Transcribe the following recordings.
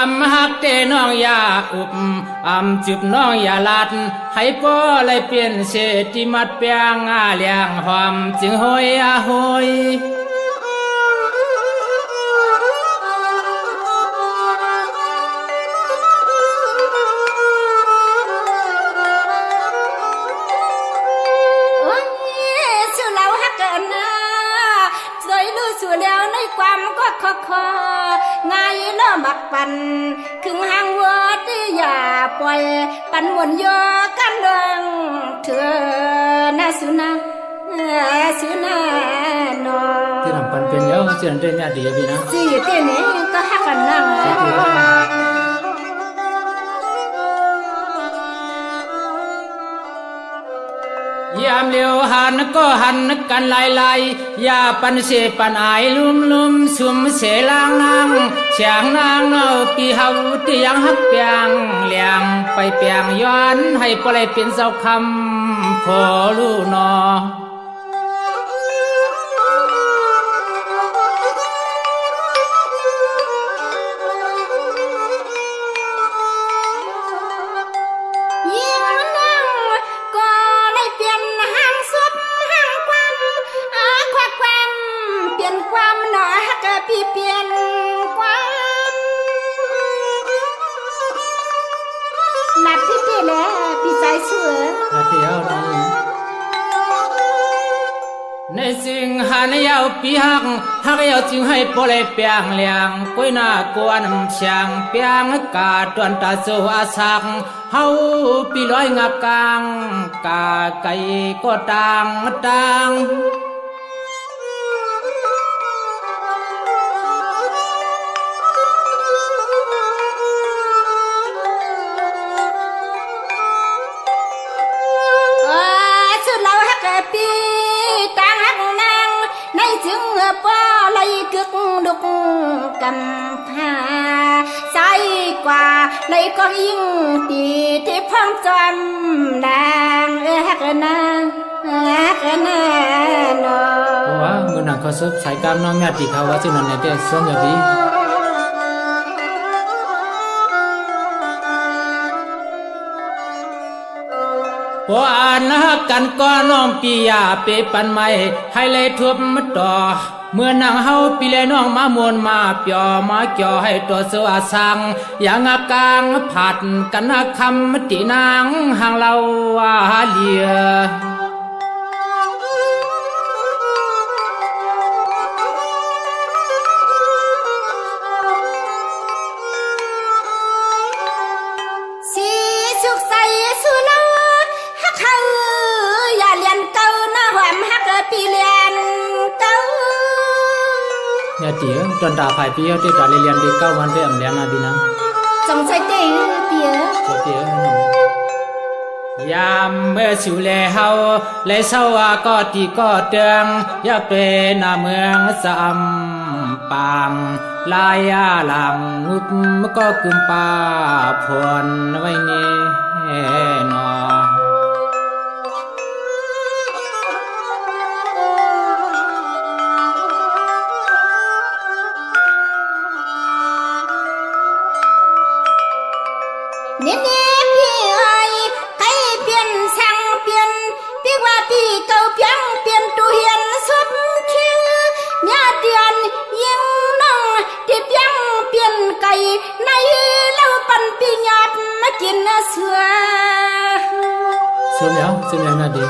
ำฮักเตน้องอย่าอุบจุบน้องอย่าลัดให้ป้อเลยเปลี่ยนเศษที่มัดเปียงเลี้ยงหอมจึงหอยหอยสู่แล้วในความก็คอไงเนาะมักปันขึงหางวัวที่อย่าปล่อยปันวนโยกันเรื่องเธอนะสุนาเนาะที่ทำปันเป็นแล้วเสียงเด่นเนี่ยดีพี่นะสิเต้นนี้ก็ฮักกันนั่งยามเลี้ยวหันก็หันกันลายอย่าปันเสปันอายลุ่มสุมเสลางนางเสียงนางเนาปีเฮาที่ยังฮักเปียงเลี้ยงไปเปียงย้อนให้ปล่อยเป็นเจ้าคำพอลูนอความหนาฮักพี่เปลี่ยนความหลับพี่เปลี่ยนแล้วพี่ใจเสือหลับเดียวน้องในสิ่งหานยาวปีฮักยาวจึงให้ปล่อยเปียงเลี้ยงก้อยหน้ากวนเชียงเปียงกาตวนตาโซอาสักเฮาปีลอยงับกลางกาไก่ก็ต่างปีต่างหักนางในจึงป้อไหลกึกดุกกำพาใส่กว่าไหลก็ยิ่งตีที่พร้อมจำนางหักนางเนาะเพราะว่าเมื่อนักเขาซบสายกามน้องแม่ตีเขาว่าจึงนั่นเนี่ยเด็กส้มอย่างนี้พออ่านฮักกันก็น้องปียาเปปันไม่ให้เลยทุบมาต่อเมื่อนางเฮาปีเลยน้องมามวนมาเปียมาเกี่ยวให้ตัวเสือสังอย่างกลางผัดกันคำตีนางห่างเราเลียปีเลียนเก้าเนี่ยเตี๋ยตอนด่าภายปีเขาที่ด่าเรียนดีเก้าวันได้อ่ำเลี้ยงนาดีนะจงใจเตี๋ยยามเมื่อสิวแลเฮาเลยเศร้าก็ตีก็เตืองอย่าเป็นเมืองสำปางลายหลังงุบก็กุมป่าพรไว้เน่นอเนี่ยพี่เอ้ยใครเปลี่ยนสั่งเปลี่ยนพี่ว่าพี่เก่าเปลี่ยนตู้เฮียนสุดคิวเนี่ยเดือนยิงน้องที่เปลี่ยนไก่ในเล่าปันปีหยาดมากินเสือแล้วนาดี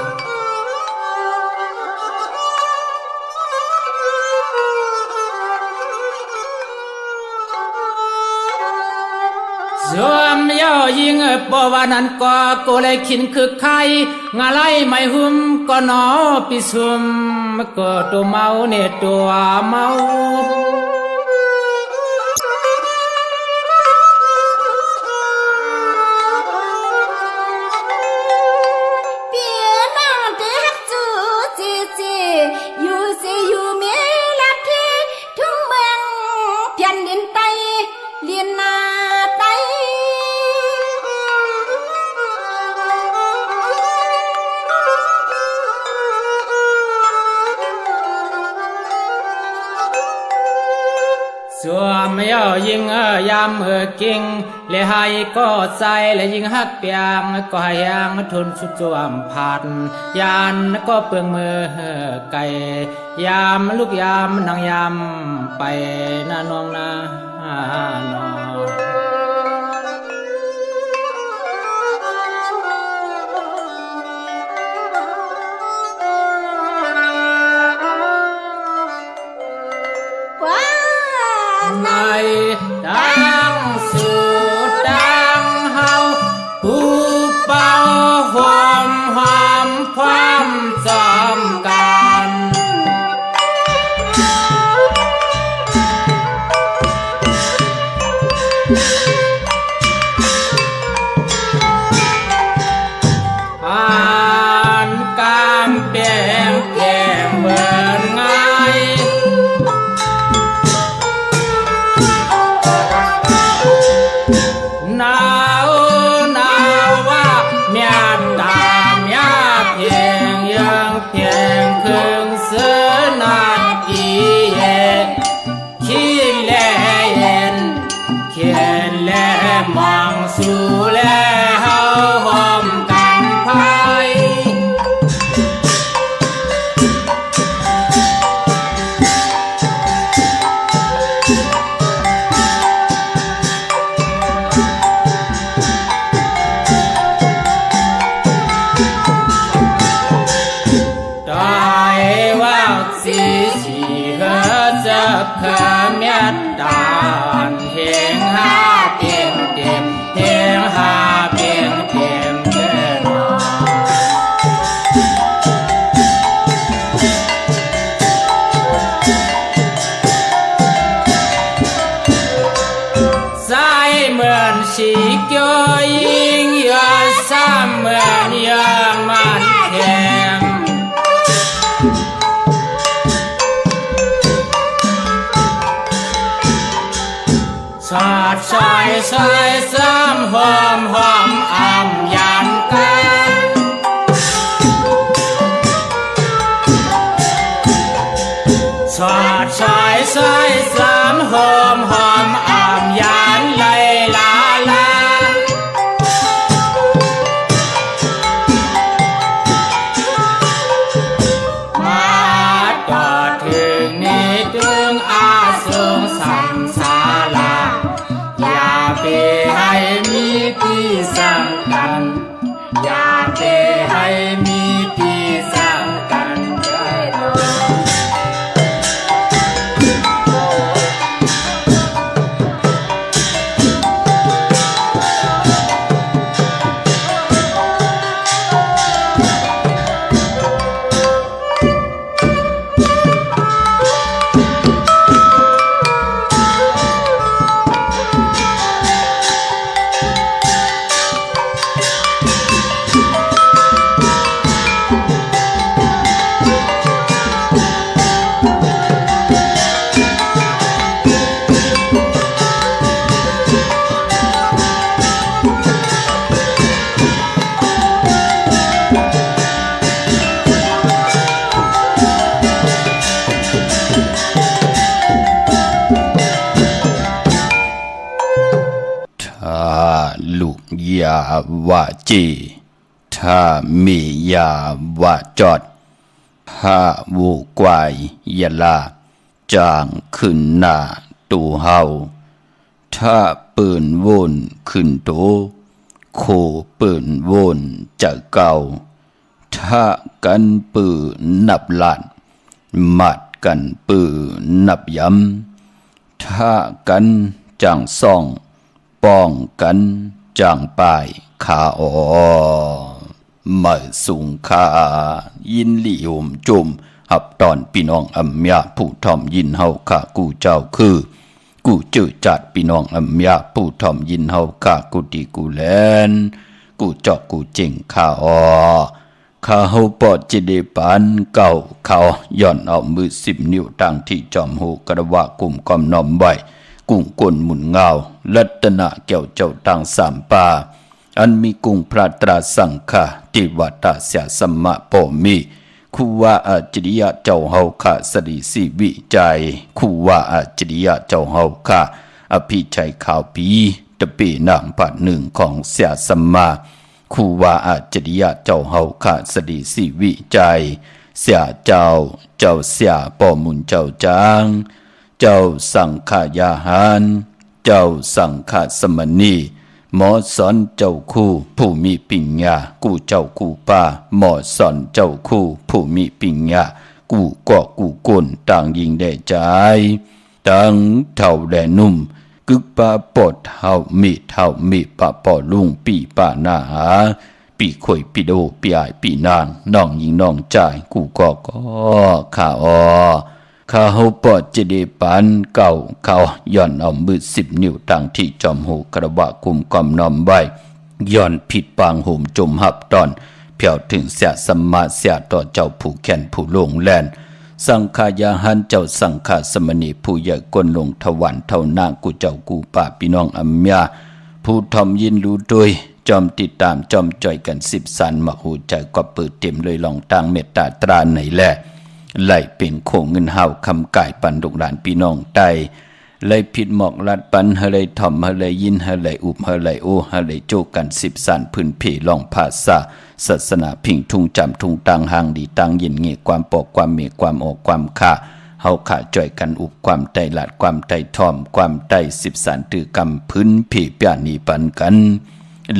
สวมย่อยิงปวานันก็เลยขินคือใครงาไลไม่หุ่มก็นอปิสุมก็ตัวเมาเนี่ยตัวเมาอยู่เมียลักที่ทุ่งเมืองเพียนดินไตเลียนนาไต สวมเย้ายิงยามกิ่งเลยให้ก็ใจและยิงฮักเปียงก็ให้ยังทนสุดจวมผัดยานก็เปลืองมือไก่ยามลูกยามนางยามไปนาน้องนาน้องในดังสุดดังเฮาผู้เป่าหอมหอมความจำกันอ่านกามเปียงแก่เบินง่ายหนาวว่าเมียตาเมียเพียงยังเพียงครึ่งเสือนาทีขี้แลเย็นเขียนแลมองสู่แลเฮาหอมกันภายสีเฮจะขมยัดดานเฮงหาเปียงเต็มเฮงหาเปียงเต็มเจนสายเหมือนสีเกี่ยวยิงยาซ้ำเหมือนยังมันแทงสอดซอยซ้ำหอมอ่ำยันกันสอดซอยซ้ำหอมอ่ำยันไลลาลามาต่อถึงนี้ถึงอาสงสัมสาลาอย่าไปให้มีที่สั่งกันอย่าไปให้มีที่สั่งกันได้เลยลูกยาวาจีถ้ามียาวาจอดถ้าวูกวายยะลาจางขึ้นหน้าตูเฮาถ้าปืนวนขึ้นโตโคปืนวนจะเก่าถ้ากันปืนนับล้านมัดกันปืนนับย้ำถ้ากันจังซ่องป้องกันจางปายขาออมาสูงขายินลิยมจุมหับตอนพี่น้องอัมยาผู้ทอมยินเฮาขากูเจ้าคือกูจือจัดพี่น้องอัมยาผู้ทอมยินเฮาขากูดีกูแลนกูจอกกูเจ๋งขาออข้าเฮาปอดจิเดปานเก่าเขาย่อนเอามือ10 นิ้วตั้งที่จอมหูกระวะกลุ่มกอมน้อมไว้กุ้งกลหมุนเงาลัตนะเกี่ยวเจ้าต่างสามป่าอันมีกุ้งพระตราสังฆาติวัตตะเสียสมะโปมี คูว่าอัจฉริยะเจ้าเฮาข้าสดีสิวิจัยคูว่าอัจฉริยะเจ้าเฮาข้าอภิชัยข่าวปีตะเปนางปัดหนึ่งของเสียสมมาคูว่าอัจฉริยะเจ้าเฮาข้าสดีสิวิจัยเสียเจ้าเสียปอมุนเจ้าจางเจ้าสังขายาหารเจ้าสังฆสมณีหมอสอนเจ้าคู่ผู้มีปัญญากู้เจ้ากู้ป้าหมอสอนเจ้าคู่ผู้มีปัญญากู้ก่อกู้ก้นต่างยิงได้ใจต่างเท่าแดนุ่มกึกป้าปอดเท่ามีป้าปอลุงปีป้าหน้าหาปีข่อยปีโดปีอายปีนางน้องยิงน้องจ่ายกู้ก่อข้าข้าเฮาปอดจะได้ปานเก่าเขาย่อนเอามือ10 นิ้วตั้งที่จอมหูกระบะกุมกอมน้อมไว้ย่อนผิดปางห่มจมหับตอนเพียวถึงเสียสมมาเสียต่อเจ้าผู้แขนผู้ลงแลนสังขายาหันเจ้าสังฆสมณีผู้ใหญ่กลลงทวันเท่านางกูเจ้ากูป่าพี่น้องอัมยาผู้ทอมยินรู้ด้วยจอมติดตามจอมจ่อยกัน10 สันมาหูใจก็เปิดเต็มเลยลองตั้งเมตตาตราไหนแลไหลเป็นโคงเงินเฮาคำก่ายปันลูกหลานพี่น้องไตไหลผิดหมอกลัดปันเฮเลยถ่อมเฮเลยยินเฮเลยอุบเฮเลยโอเฮเลยโจกัน10 สันพื้นเพลองภาษาศาสนาพิงทุ่งจำทุ่งตังหางดีตังยินเงความปอกความเมความออกความข่าเฮาขาจ่อยกันอุบความไตหลาดความไตถ่อมความไต10 สันตือกำพื้นเพปยานีปันกัน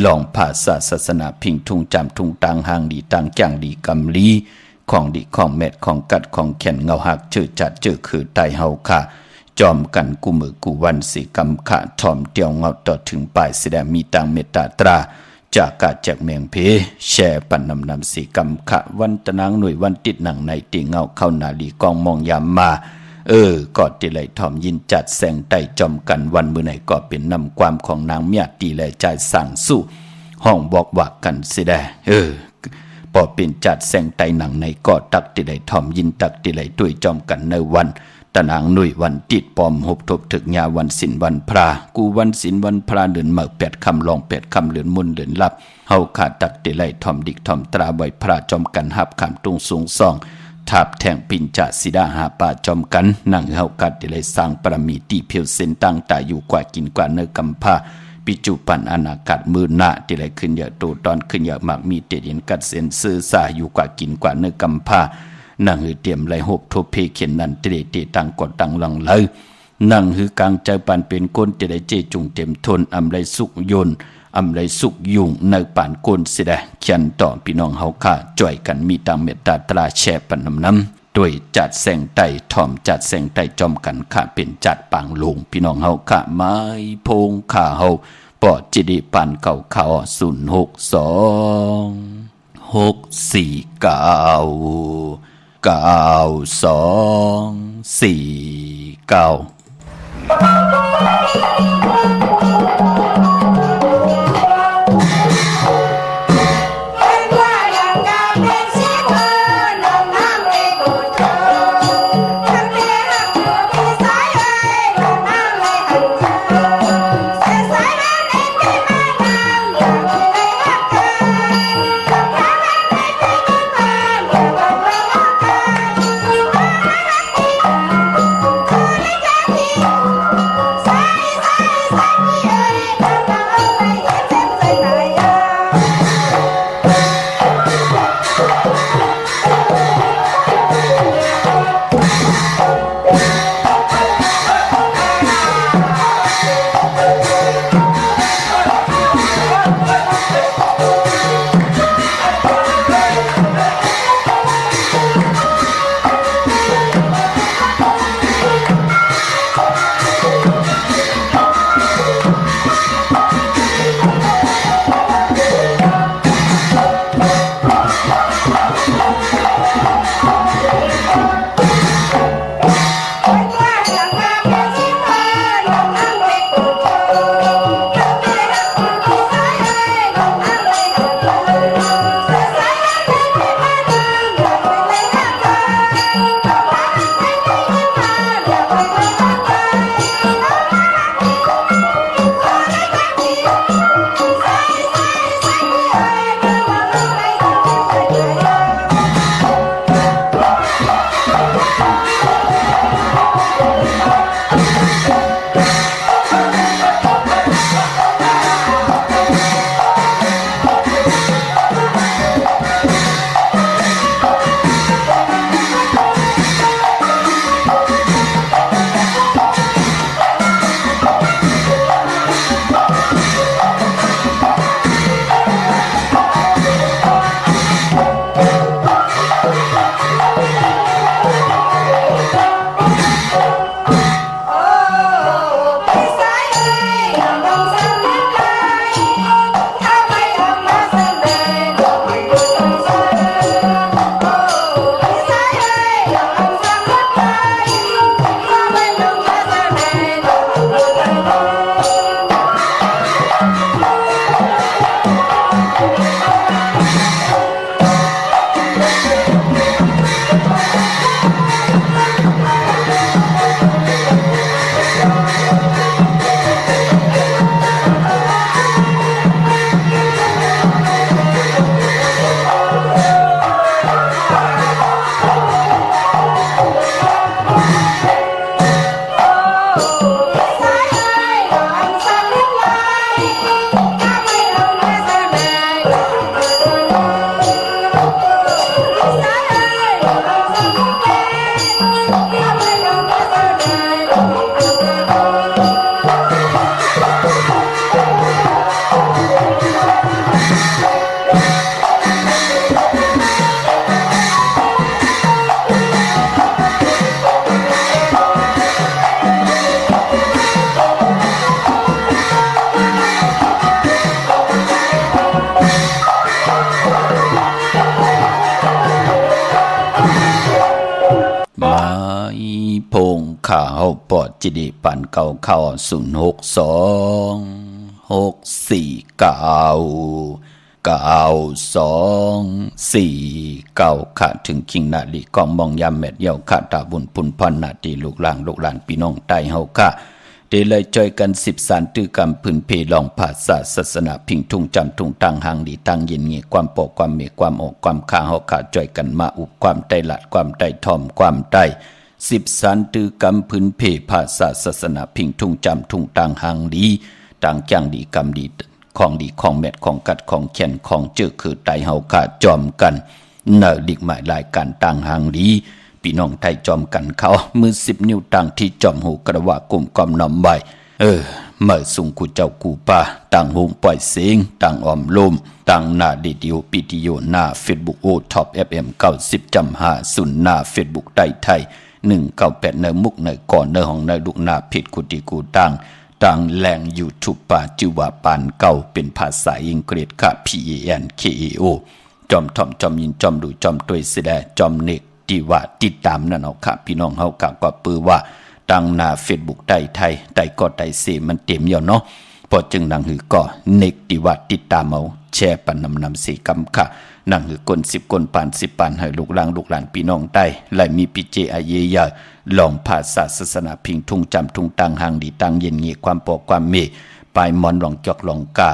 ลองภาษาศาสนาพิงทุ่งจำทุ่งตังหางดีตังจังดีกำลีของดีของเม็ดของกัดของแขนเงาหักเจอจัดเจอคือไตเฮาค่ะจอมกันกูมือกูวันสิกำขะทอมเตียวเงาต่อถึงปลายแสดงมีตังเมตตาตราจากกาจากเมียงเพแช่ปันนำสิกำขะวันตะนางหน่วยวันติดหนังในติเงาเข้านาลีกองมองยามมาก็ติไหลทอมยินจัดแสงไตจอมกันวันมือไหนก็เป็นนำความของนางเมียตีไหลใจสั่งสู้ห้องบอกว่ากันแสดงพอเป็นจัดแสงไตหนังในก็ตักติไหลทอมยินตักติไหลด้วยจอมกันในวันตะนางหนุ่ยวันติดปอมหบทบถึกยาวันศิลวันพระกูวันศิลวันพระเดินมา8 คำลอง8 คำเหลือนมุนเหลือนลับเฮาขาดตักติไหลทอมดิกทอมตราใบพระจอมกันหับคำตุงสูงซองทาบแทงปินจ่าสิดาหาป่าจอมกันนั่งเฮากัดติไหลสร้างปรมีตีเพียวเส้นตั้งตาอยู่กว่ากินกว่าเนื้อกำพาปิจุปันอนาคตมือหน้าที่ไหลขึ้นเยอะโตตอนขึ้นเยอะมากมีเตียนกัดเส้นซื้อสาอยู่กว่ากินกว่าเนื้อกำพานั่งหือเตรียมไหลหบทุบเพเขียนนันเตเตตังกดตังหลังเลยนั่งหือกลางใจปันเป็นก้นที่ไหลเจจุงเต็มทนอำไหลสุกยนอำไหลสุกยุงในป่านก้นเสียดเขียนต่อพี่น้องเฮาค่ะจ่อยกันมีตังเมตตาตราแช่ปันน้ำโดยจัดแสงไตทอมจัดแสงไตจอมกันค่ะเป็นจัดปางลงพี่น้องเฮาค่ะไม้พงข่าเฮาปอดจิดิปันเก่าเขา0649249 พงข่าวปอดจิดีปันเก่าเข้า06264ค่ะถึงคิงนาลีกองมองยามแมดเยาค่ะตาบุญปุนพันนาทีลูกหลานพี่น้องใต้เฮาค่ะเดเลยจอยกัน10สารตื้อกำพื้นเพลองภาษาศาสนาพิงทุ่งจำทุ่งตังหางดีตังเย็นเงียความปกความเมความอกความข้าเฮาค่ะจอยกันมาอุบความใต้หลัดความใต้ทอมความใต้10สารตื้อกำพื้นเพภาษาศาสนาพิงทุ่งจำทุ่งตังหางดีตังจังดีกำดีของดีของแมดของกัดของแขนของเจอคือไตเฮาค่ะจอมกันเนอดิกหมายรายการตังหางดีพี่น้องไทยจอมกันเขามือ10 นิ้วต่างที่จอมหูกระว่ากลุ่มกอมนำใบเมื่อสุงกูเจ้ากูป่าต่างหงปล่อยเสียงต่างอมลมต่างหน้าดิดิโอปิดิโอหน้าเฟซบุ๊กโอท็อป FM 90.5หน้าเฟซบุ๊กไทย198เนมุกเนก่อนเนห้องเนลูกหน้าผิดกูติกูต่างแหล่ง YouTube ป่าจือว่าปานเก่าเป็นภาษาอังกฤษค่ะ PANKAO จอมทอมจอมยินจอมดูจอมตวยเสดจอมเนกที่ว่าติดตามนั่นเอาค่ะพี่น้องเฮากะก็ปือว่าตั้งหน้า Facebook ไทยก็ไต้เสมันเต็มอยู่เนาะพอจึงนังหือก็เนกที่ว่าติดตามเอาแชร์ปันนำสีกำค่ะนังหือคน10คนปาน10ปานให้ลูกหลานพี่น้องใต้และมีปิเจอาเยยาลองภาษาศาสนาพิงทุ่งจำทุ่งตังหางดีตังเย็นเงียความปอกความเมปลายมอนหลองจอกหลองกา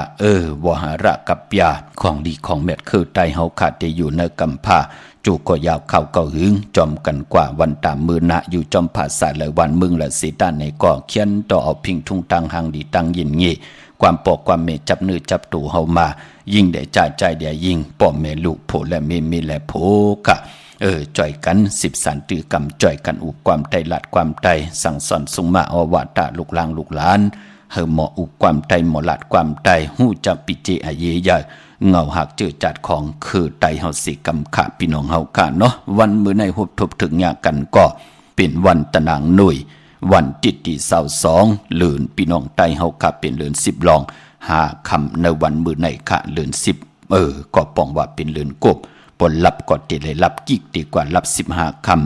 วหาระกับยาของดีของแมดคือไตเฮาขาดได้อยู่ในกำพาจูก็ยาวเข้าก็หึงจอมกันกว่าวันตามมือนะอยู่จอมภาษาเลยวันมึงและสีด้านในก่อเขียนต่อเอาพิงทุ่งตังหางดีตังเย็นเงียความปอกความเมจับเนื้อจับตูเฮามายิ่งได้จ่ายใจเดียยิ่งป้อมแม่ลูกโผและเมและโผค่ะจ่อยกัน10สารตื้อกำจ่อยกันอุบความไตหลัดความไตสั่งสอนสุมาอวาตาลูกหลานเฮาหมออุบความไตหมอหลัดความไตหู้จักปิเจอาเยยาเงาหักเจอจัดของคือไตเฮาสิกำขาพี่น้องเฮาค่ะเนาะวันมื้อในฮบทบถึงยากันก็เป็นวันตะนางหนุ่ยวันติดที่22เลือนพี่น้องไตเฮาค่ะเป็นเลือน10ลองหาคำในวันมื้อในค่ะเลือน10ก็ป้องว่าเป็นเลือนกบผลลัพธ์ก็ติเลยรับกิกดีกว่ารับ15คำ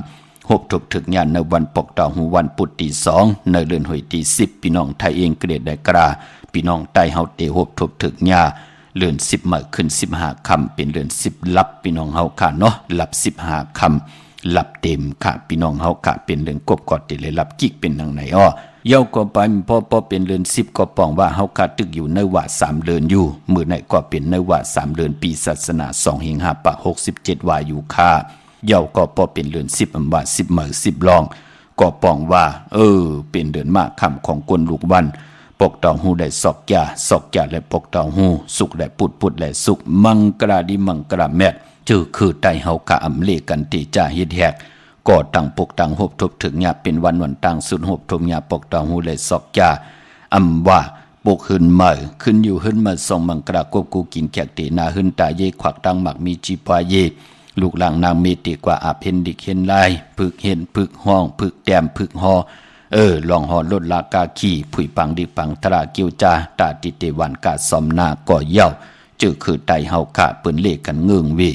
หบทบถึงยานในวันปกดาวหูวันปุตตี2ในเดือนหอยตี10พี่น้องไทยเองเกรดได้กราพี่น้องไตเฮาเตหบทบถึงยาเดือน10มาขึ้น15คำเป็นเดือน10ลับพี่น้องเฮาค่ะเนาะรับ15คำรับเต็มค่ะพี่น้องเฮาค่ะเป็นเดือนกบก็ติเลยรับกิกเป็นทางไหนเย้าก็ไปพอเป็นเดือน10ก็ป้องว่าเฮาค่ะตึกอยู่ในว่า3เดือนอยู่มื้อไหนก็เป็นในว่า3เดือนปีศาสนา2หิง5ปะ67ว่าอยู่ค่ะเย้าก็พอเป็นเดือน10อำว่า10มื้อ10ลองก็ป้องว่าเป็นเดือนมากค่ำของคนลูกวันปกตองหูได้สอกยาและปกตองหูสุขได้ปุดและสุขมังกราดีมังกราแมดจือคือไตเฮากะอำเลกันที่จะเฮ็ดแฮกก็ตั้งปกตั้งหบทบถึงยาเป็นวันตั้งสุดหบทบยาปกตองหูได้สอกยาอำว่าปกขึ้นมาขึ้นอยู่ขึ้นมาส่งมังกรากบกูกินแขกตีนาขึ้นตาเยขวักตั้งหมักมีจีปาเยลูกหลังนางเมติกว่าอาเพนดิกเห็นลายพึกเห็นพึกห้องพึกแต้มพึกหอลองหอลดลากาขี่ผุยปังดิปังตราเกียวจาตาติเตวันกาสอมนาก่อเย่าจือคือไตเฮาค่ะปืนเลขกันเงืองวี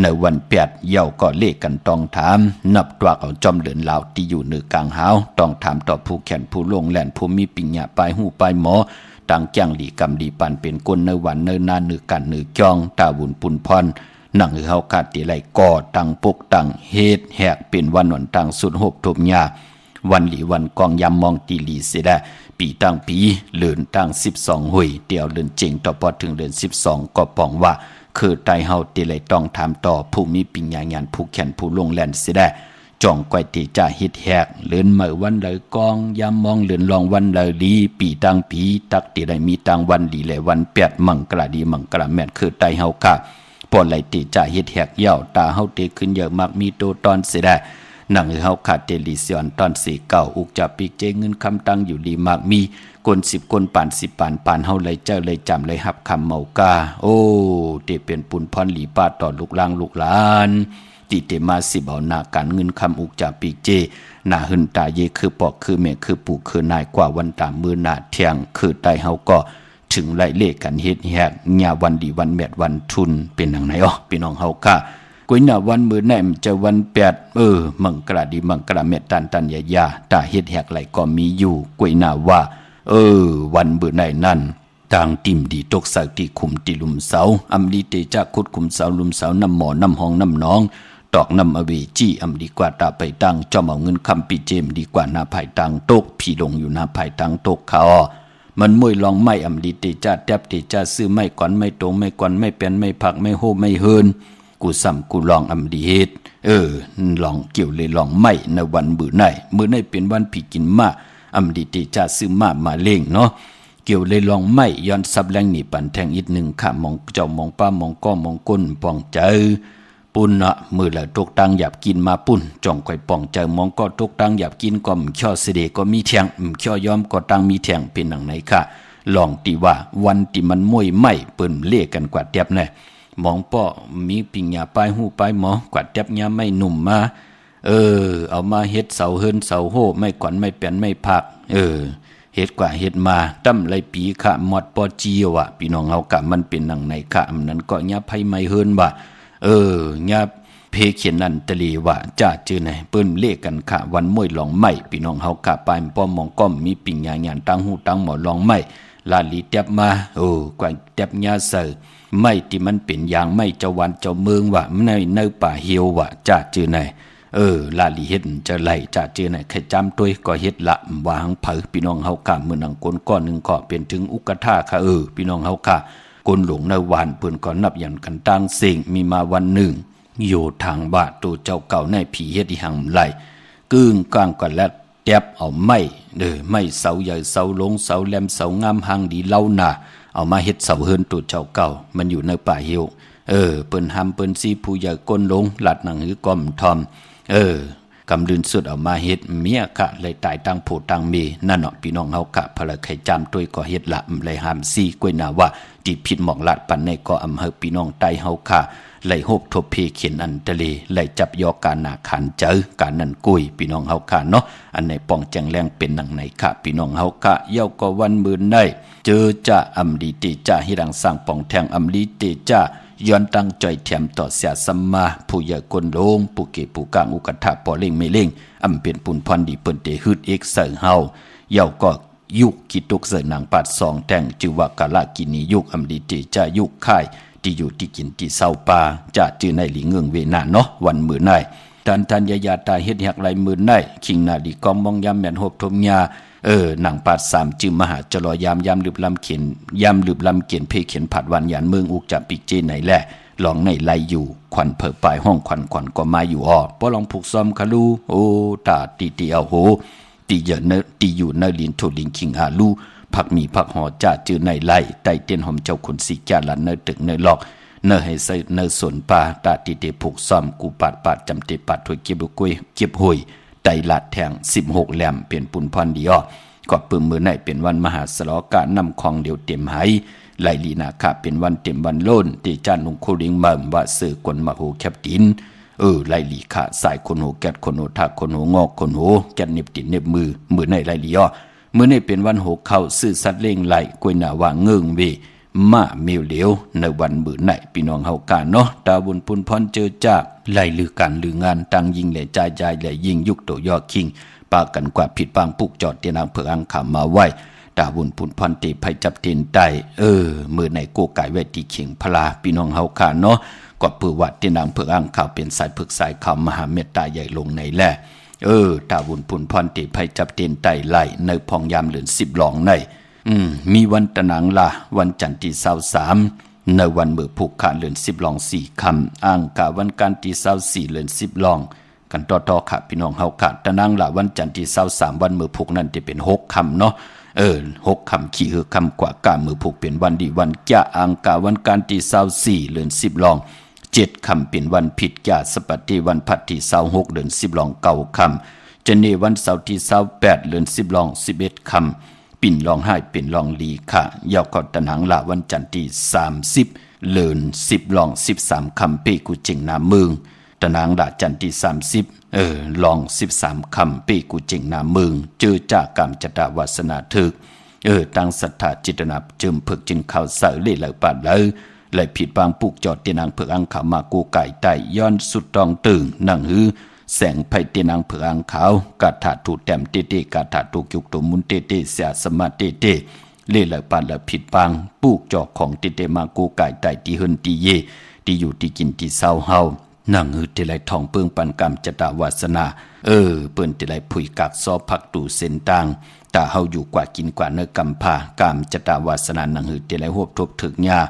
ในวัน8เย่าก็เลขกันต้องถามนับตัวเอาจอมเดินลาวที่อยู่เหนือกลางหาวต้องถามต่อผู้แขนผู้ลงแหลนผู้มีปิญญาปลายหูปลายหมอต่างแจ้งดีกำดีปันเป็นคนในวันเนินนานเนือกันเนือจองตาบุญปุนพรนั่งเฮาค่ะติไหลก่อตั้งปกตั้งเฮ็ดแหกเป็นวันตั้งสุดหบทบยาวันหลีวันกองยำมองตีลีเสดปีตั้งปีเลือนตั้ง12หุยเดียวเลือนเจงต่อพอถึงเลือน12ก็ป้องว่าคือไตเฮาติเลยต้องถามต่อผู้มีปิญญาญาณผู้แขนผู้ลงแลนเสดจ่องก้อยติจะเฮ็ดแหกเลือนเมื่อวันเลยกองยำมองเลือนลองวันเลยลีปีตั้งปีตักติได้มีตั้งวันดีเลยวัน8มังกราดีมังกราแม่นคือไตเฮาค่ะพอไหลติจะเฮ็ดแหกยาวตาเฮาเตขึ้นเยอะมากมีโตตอนเสดนังเฮาขาดเตลิซิออนตอน49อุกจะปีกเจเงินคำตั้งอยู่ดีมากมีคน10คนปาน10ปานเฮาเลยเจ้าเลยจำเลยหับคำเมากาเตเป็นปุนพรหลีป้าต่อลูกหลานติเตมา10เอาหน้าการเงินคำอุกจะปีกเจหน้าหึนตาเยคือปอกคือแม่คือปู่คือนายกว่าวันตามมือหน้าเที่ยงคือไตเฮาก็ถึงไล่เลขกันเฮ็ดแฮกญาวันดีวันแมดวันทุนเป็นจังไหนพี่น้องเฮาค่ะ กุยหน้าวันมื้อไหนมันจะวัน8มังกราดีมังกราเมตตันยาตาเฮ็ดแหกไหลก็มีอยู่กุยหน้าว่าวันมื้อไหนนั่นต่างติ่มดีตกสักที่คุมติลุมเสาอำลีเตจะขุดคุมเสาลุมเสาน้ำหมอน้ำห้องน้ำน้องตอกน้ำอเวจี้อำดีกว่าตาไปตังจอมเอาเงินคำปีเจมดีกว่านาภายตังตกพี่ลงอยู่นาภายตังตกเขามันมวยลองไม่อำลีเตจะแทบเตจะซื้อไม่ก่อนไม่ตรงไม่ก่อนไม่เป็นไม่ผักไม่โหไม่เฮินกูซ้ำกูลองอำดีเฮ็ดลองเกี่ยวเลยลองไม่ในวันมื้อไหนเป็นวันผีกินมาอำดีเตจะซื้อมาเล่งเนาะเกี่ยวเลยลองไม่ย้อนซับแรงนี่ปันแทงอีกหนึ่งค่ะมองเจ้ามองป้ามองก้อมองก้นปองเจอปุ่นเนาะมือละตกตังหยับกินมาปุ่นจ่องไข่ปองเจอมองก็ตกตังหยับกินก็มช่อเสดก็มีแทงช่อยอมก็ตังมีแทงเป็นหนังไหนค่ะลองตีว่าวันที่มันมวยไม่เปิ้นเล่กันกว่าเตียบแน่มองป้อมีปิญญาปลายหูปลายหมอกว่าเตียบยาไม่หนุ่มมาเอามาเฮ็ดเสาเฮินเสาโหไม่ขวัญไม่เปลี่ยนไม่ผักเฮ็ดกว่าเฮ็ดมาตั้มไรปีค่ะหมดปอจีว่ะพี่น้องเฮากะมันเป็นหนังไหนค่ะนั้นก็ญาไผไม่เฮินว่าญาเพเขียนนั่นตะลีว่าจ้าจื้อไหนเปิ้นเลขกันค่ะวันมวยลองไม่พี่น้องเฮากะปายป้อมมองก้อมมีปิญญาญาณตั้งหูตั้งหมอลองไม่ลาลีเต็บมากว่าเต็บญาเสอไม่ที่มันเป็นอย่างไม่เจ้าวันเจ้าเมืองว่าในป่าเหี่ยวว่าจ้าจื้อไหนลาลีเฮ็ดจะไหลจะเจอไหนใครจำตัวก็เฮ็ดละวางเผอพี่น้องเฮากะมื้อนังก้นก้อนนึงก็เป็นถึงอุกท่าค่ะพี่น้องเฮากะก้นหลงในวานเพิ่นก็นับยันกันตั้งเสียงมีมาวันหนึ่งอยู่ทางบ้านตัวเจ้าเก่าในผีเฮ็ดอีหังไหลกึ้งกลางก็แล้วแตบเอาไม้ไม้เสาใหญ่เสาลงเสาแหลมเสางามหางดีเล่าหน้าเอามาเฮ็ดเสาเฮินตัวเจ้าเก่ามันอยู่ในป่าเหี่ยวเปิ้นหำเปิ้นซีผู้ใหญ่ก้นลงลัดหนังหือก้อมทอมกำลืนสุดเอามาเฮ็ดเมียกะเลยตายตั้งโพตั้งเมนั่นเนาะพี่น้องเฮากะพละไข่จำตัวก็เฮ็ดละเลยหามซีกวยนาว่าติผิดหมอกลัดปันในก็อำเฮอพี่น้องไตเฮาค่ะไหลโฮบทบเพเขียนอันทะเลไหลจับยอการนาขันเจอการนั่นกุยพี่น้องเฮาค่ะเนาะอันในป้องแจงแรงเป็นหนังไหนค่ะพี่น้องเฮาค่ะเย้าก็วันมื้อได้เจอจะอำดีเตจะฮิรังสร้างป้องแทงอำลีเตจะย้อนตั้งใจแถมต่อเสียสัมมาผู้ใหญ่คนโลงผู้เก็บผู้กลางอุกถาปอเล่งไม่เล่งอำเป็นปุ่นพรดีเปิ้นเตฮึดเอกเสเฮาเย้าก็ยุคกิตุกเสนางปัด2แทงจือว่ากะละกินียุคอำดีเตจะยุคค่ายที่อยู่ที่กินที่เศร้าปาจะจื้อในหลีเงืองเวนาเนาะวันมื้อไหนทันยาตาเฮ็ดหักไหลมื้อไหนคิงนาดีกอมมองยามแม่นโหบทมยาหนังปาด3จื้อมหาจลอยามลืบลำเขียนลืบลำเขียนเพเขียนผัดวันยานเมืองอุกจะปิกเจไหนแหละลองในไลอยู่ควันเผิ่ปลายห้องควันก็มาอยู่ป้อลองผูกซ้อมคาลูตาตีเอาโหตีเยอะเนตีอยู่เนลินโทลิงคิงอาลูผักมีผักหอจ่าจื้อในไลไตเตียนหอมเจ้าขุนสีจาละเนตึกเนหลอกเนให้ใส่เนสวนปลาตาตีเตผูกซ้อมกูปาดจำเตปัดถวยเก็บกุยเก็บหุยไตลาดแทง16แหลมเปลี่ยนปุ่นพรดีก็ปื้มมือไหนเป็นวันมหาสลอกะนำของเดียวเต็มไหไหลลีนาค่ะเป็นวันเต็มวันโลนที่จานนุงคูริงมั่มว่าสื่อกวนมาโหแคบตินไหลลีค่ะสายคนโหแกดคนโหทักคนโหงอกคนโหแกดเน็บตินเน็บมือไหนไหลลีมือไหนเป็นวันโหเข้าซื่อสัตว์เล่งไหลกวยหน้าว่าเงิงเวมาเมียวเหลียวในวันมื้อไหนพี่น้องเฮากะเนาะตาบุญปุนพรเจอจากไหลลือการลืองานตั้งยิงและจ่ายและยิงยุกโตยอคิงปากันกว่าผิดปางปุกจอดเตียนางเผืออังขามาไว้ตาบุญพุนพันติภัยจับเตียนใต้มือในโกไก่เวทีเขียงพลาพี่น้องเฮาค่ะเนาะก็เพื่อวัดเตียนางเผืออังขาเป็นสายผึกสายขาวมหาเมตตาใหญ่ลงในแลตาบุญพุนพันติภัยจับเตียนใต้ไหลในพองยามเหลือน10หลองในมีวันตะหนังละวันจันทร์ที่23ในวันมื้อผูกขาดเหลือน10หลอง4ค่ำอ้างกะวันการที่24เหลือน10หลองกันต่อค่ะพี่น้องเฮาค่ะตะนางละวันจันทร์ที่23วันมื้อผูกนั่นจะเป็น6ค่ำเนาะ6ค่ำขี้คือค่ำกว่ากะมื้อผูกเป็นวันดีวันกะอังกะวันการที่24เดือน10ลอง7ค่ำเป็นวันผิดกะสปัตติวันพัดที่26เดือน10ลอง9ค่ำจะเนวันเสาร์ที่28เดือน10ลอง11ค่ำปิ่นลองให้เป็นลองลีค่ะยาวก็ตะนางละวันจันทร์ที่30เดือน10ลอง13ค่ำเปกุจิงนาเมืองตะนางละจันทร์ที่30ลอง13คำปีกูเจิงนาเมืองเจอจากกรรมจตาวาสนาถึกตั้งศรัทธาจิตนาจึมพึกจึงเข้าเสเลยเหล่าปาดเลย ไหลผิดบางปุกจอดเตียนางเผือกอังขาวมากูไก่ไต่ย้อนสุดตองตึงนั่งหือแสงไผ่เตียนางเผือกอังขาวกาถาถูแต้มเตเตกาถาถูยุกตุมุนเตเตเสียสมาเตเตเล่ไหลปานไหลผิดบางปุกจอกของเตเตมากูไก่ไต่ตีหึนตีเยตีอยู่ตีกินตีเศร้าเฮานั่งหือตีไหลทองเปิงปันกรรมจตาวาสนาเเปิ้นตีไหลผุยกักซอพักตู่เส้นต่างตาเฮาอยู่กว่ากินกว่าเนื้อกำพากามจตาวาสนานังหือตีไหลหวบทบถึกญา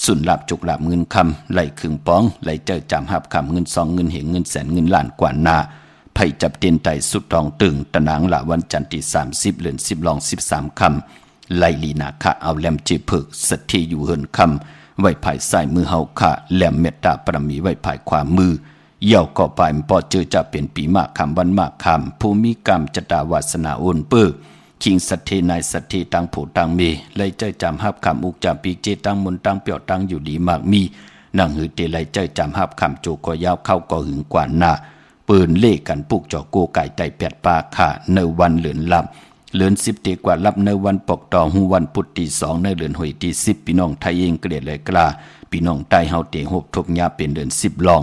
สุนลับจุกลับเงินคำไหลขึงป้องไหลเจอจำหับคำเงิน2เงินเหงเงินแสนเงินล้านกว่านาไผจับเตียนไตสุดทองตึงตะนางละวันจันทร์ที่30เดือน10ลอง13คำไหลลีนาคะเอาแหลมจีผึกสัทธิอยู่เฮินคำไว้ภายซ้ายมือเฮาคะแหลมเมตตาปรมีไว้ภายขวามือเย่าก็ไปปอเจอจะเป็นปีมากคำวันมากคำภูมิกรรมจตาวาสนาโอนเปื้อคิงสัทเทนายสัทเทตังผูตังเมเลยใจจำหับคำอุกจำปีเจตังมนตังเปียวตังอยู่ดีมากมีนั่งหือเตเลยใจจำหับคำโจก็ยาวเข้าก็หึงกว่าหน้าปืนเล่กันปุกจอโกไก่ไตแปดปาค่ะในวันเหลือนลับเหลือน10เตกว่าลับในวันปกตอหูวันพุธที่2ในเดือนหวยที่10พี่น้องไทยเองเกลียดเลยกล้าพี่น้องใต้เฮาเตหบทบยาเป็นเดือน10ลอง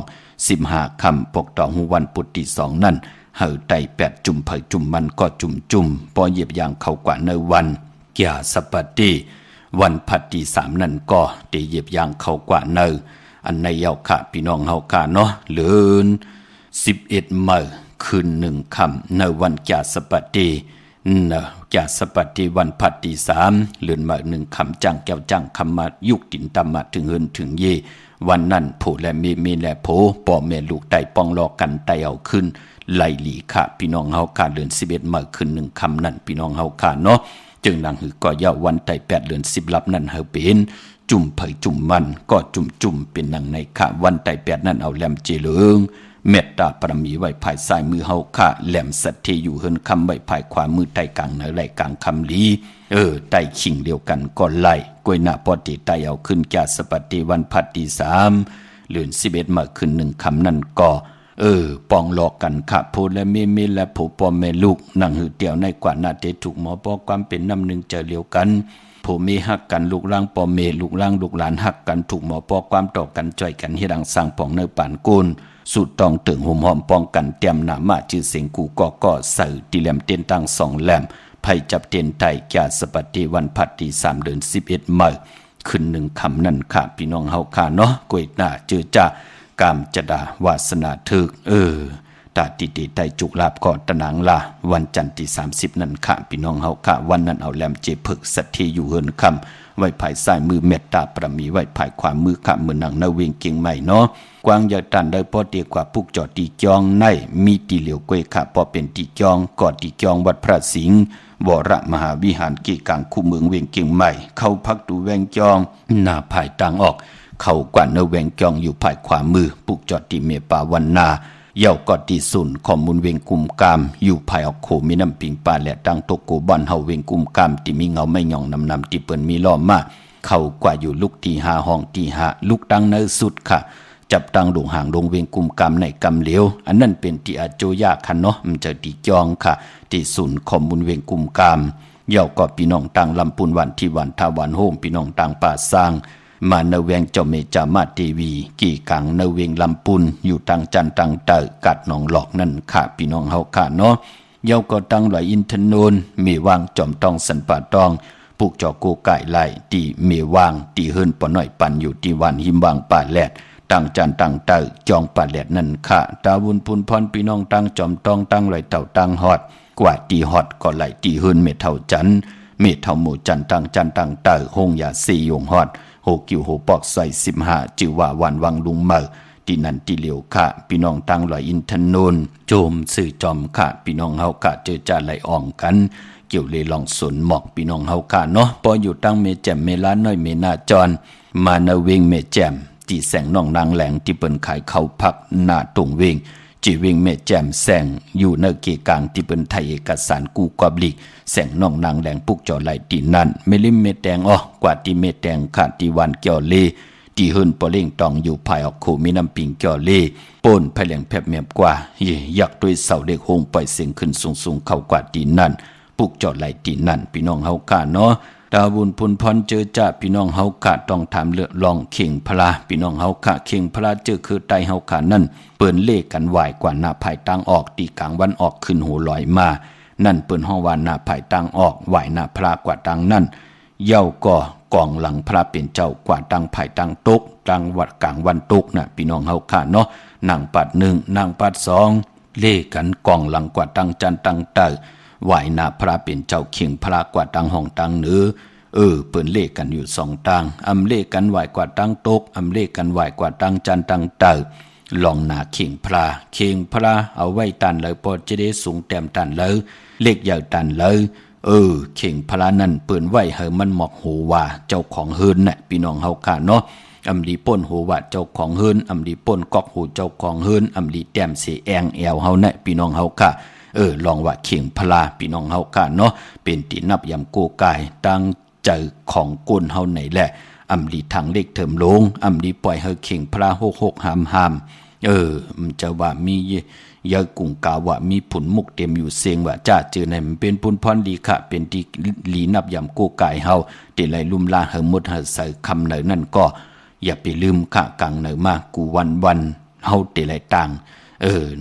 15คำปกตอหูวันพุธที่2นั่นเฮาไต8จุ่มเผยจุ่มมันก็จุ่มปอเหยียบยางเข้ากว่าในวันแก่สปติวันพัดที่3นั่นก็เตเหยียบยางเข้ากว่าในอันในเยาค่ะพี่น้องเฮาค่ะเนาะเหลือน11มื้อคืน1ค่ำในวันแก่สปติแก่สปติวันพัดที่3เลือนมื้อ1ค่ำจังแก้วจังคำมายุกตินตามมาถึงเฮินถึงเยวันนั้นผู้และมีและโผพ่อแม่ลูกไต่ป้องรอกันไต่เอาขึ้นไล่หลีค่ะพี่น้องเฮาค่ะเดือน11มื้อคืน1ค่ำนั่นพี่น้องเฮาค่ะเนาะจึงดังหือก็ยาววันไต่8เดือน10ลับนั่นเฮาเป็นจุ่มเผยจุ่มมันก็จุ่มเป็นดังในค่ะวันไต่8นั่นเอาแหลมเจเลิงเมตตาปรมีไว้ภายซ้ายมือเฮาค่ะแหลมสัทเทอยู่เฮินคำไว้ภายขวามือไต่กลางในไหลกลางคำลีไต่ขิงเดียวกันก็ไล่กวยหน้าปอติไต่เอาขึ้นแก่สปฏิวันพัดที่3เดือน11มื้อคืน1ค่ำนั่นก็ปองหลอกกันค่ะพูดและเมและผู้พ่อแม่ลูกนั่งหือเตียวในกว่านาเตถูกหมอปอความเป็นน้ำหนึ่งเจอเลียวกันผู้มีหักกันลูกร่างพ่อแม่ลูกร่างลูกหลานหักกันถูกหมอปอความต่อกันจ่อยกันเฮ็ดดังสร้างปองในป่านกูลสุดต้องตึงห่มหอมป้องกันเตรียมหนามาชื่อเสียงกูก็ใส่ตีแหลมเตียนตั้ง2แหลมไผจับเตียนไตแก่สปฏิวันพัดที่3เดือน11มื้อขึ้น1ค่ำนั่นค่ะพี่น้องเฮาค่ะเนาะกวยหน้าเจอจ้ากามจดาวาสนาถึกตาติไตจุกลาบก็ตะนางลาวันจันทร์ที่30นั่นค่ะพี่น้องเฮาค่ะวันนั้นเอาแหลมเจผึกสัทธิอยู่เฮินคำไว้ภายซ้ายมือเมตตาปรมีไว้ภายขวามือค่ะมือนังนาเวงเก่งใหม่เนาะกวางยาตันได้พอเตียกว่าปุกจอดตีจองในมีตีเหลียวกวยค่ะพอเป็นตีจองกอดตีจองวัดพระสิงห์วรมหาวิหารกีกลางคู่เมืองเวงเก่งใหม่เข้าพักดูแวงจองหน้าภายต่างออกเข้ากว่าเนแวงจองอยู่ภายขวามือปุกจอดตีเมปาวันนาเย่ากอดตีสุนข้อมูลเวงกุมกามอยู่ภายออกโคมีน้ำปิงปลาและตังโตโกบ้านเฮาเวงกุมกามที่มีเงาไม่หย่องนำที่เปิ้นมีล้อมมาเข้ากว่าอยู่ลูกตี5ห้องตี5ลูกตังเนสุดค่ะจับตังดงห่างดงเวงกุมกามในกำเหลียวอันนั้นเป็นตีอาโจยาคันเนาะมันจะตีจองค่ะตีสุนข้อมูลเวงกุมกามเย่าก็พี่น้องตังลำปุนวันที่วันทาวันโฮมพี่น้องตังป่าสร้างมาเนเวงเจ้าเมจามาเทวีกี่กังเนเวงลำปุนอยู่ตังจันตังเตอกัดหนองหลอกนั่นค่ะพี่น้องเฮาค่ะเนาะเย่าก็ตังหลอยอินทนนมีวางจอมตองสันป่าตองปุกจอโกไก่ไหลตีเมวางตีเฮินปอน้อยปันอยู่ที่วันหิมวางป่าแลดตังจันตังเตอจองป่าแลดนั่นค่ะตาวุนพุนพรพี่น้องตังจอมตองตังไหลเต่าตังฮอดกว่าตีฮอดก็ไหลตีเฮินเมเท่าจันเมเท่าหมู่จันตังเตอหงยาสียงฮอดโหกิวโหปอกใส่15จือว่าวันวังลุงเมอที่นั่นที่เหลียวค่ะพี่น้องตังลอยอินทนนโจมสื่อจอมค่ะพี่น้องเฮาค่ะเจอจ่าไหลอ่องกันเกี่ยวเลยลองสนหมอกพี่น้องเฮาค่ะเนาะพออยู่ตั้งเมแจ่มเมล้านน้อยเมนาจรมาเนเวงเมแจ่มที่แสงน้องนางแหลงที่เปิ้นขายข้าวผักหน้าตรงเวงจีเวงเมแจ่มแสงอยู่ในเกกลางที่เปิ้นไทยเอกสารกูกอบลิกแสงน้องนางแหลงปุกจอไหลตีนั่นเมลิมเมแตงกว่าที่เมแตงขาดที่วันเกี่ยวเลที่หืนปอเล่งตองอยู่ภายออกโคมีน้ำปิงเกี่ยวเลป่นภายแหลงแผบเมียบกว่าอยากด้วยเสาเด็กโฮงปล่อยเสียงขึ้นสูงเข้ากว่าที่นั่นปุกจอไหลตีนั่นพี่น้องเฮาค่ะเนาะต ตาบุญพุนพรเจอจ่าพี่น้องเฮากะต้องถามเลือลองเข่งพลาพี่น้องเฮากะเข่งพลาเจอคือไตเฮากะนั่นเปิ้นเลขกันไหวกว่าหน้าภายตั้งออกตีกลางวันออกขึ้นหูลอยมานั่นเปิ้นห้องว่าหน้าภายตั้งออกไหวหน้าพระกว่าตั้งนั่นเย้าก็กองหลังพระเป็นเจ้ากว่าตั้งภายตั้งตกตั้งวัดกลางวันตกน่ะพี่น้องเฮากะเนาะนางปัด1นางปัด2เลขกันกองหลังกว่าตั้งจันตั้งเตอไหวหน้าพระเป็นเจ้าเข่งพระกว่าตั้งห้องตั้งเนื้อเปิ้นเลขกันอยู่2ตังอำเลขกันไหวกว่าตั้งตกอำเลขกันไหวกว่าตั้งจันตั้งเตอลองหน้าเข่งพระเอาไว้ตันเลยพอจะได้สูงแต้มตันเลยเลขใหญ่ตันเลยเข่งพระนั่นเปิ้นไว้ให้มันหมอกหูว่าเจ้าของเฮินน่ะพี่น้องเฮากะเนาะอำลีป่นหูว่าเจ้าของเฮินอำลีป่นกอกหูเจ้าของเฮินอำลีแต้มเสแองแอวเฮาน่ะพี่น้องเฮากะลองว่าเข่งพระพี่น้องเฮากะเนาะเป็นที่นับยำโกกายตั้งใจของก้นเฮาไหนแหละอำลีทางเลขเถิมลงอำลีปล่อยเฮาเข่งพระ66หามมันจะว่ามียากุ่งกาว่ามีผุนมุกเต็มอยู่เสียงว่าจ้าเจอในมันเป็นปุนพรดีค่ะเป็นที่ลีนับยำโกกายเฮาเตไหลลุ่มลาเฮหมดเฮใส่คำไหนนั่นก็อย่าไปลืมค่ะกังไหนมากูวันเฮาเตไหลต่าง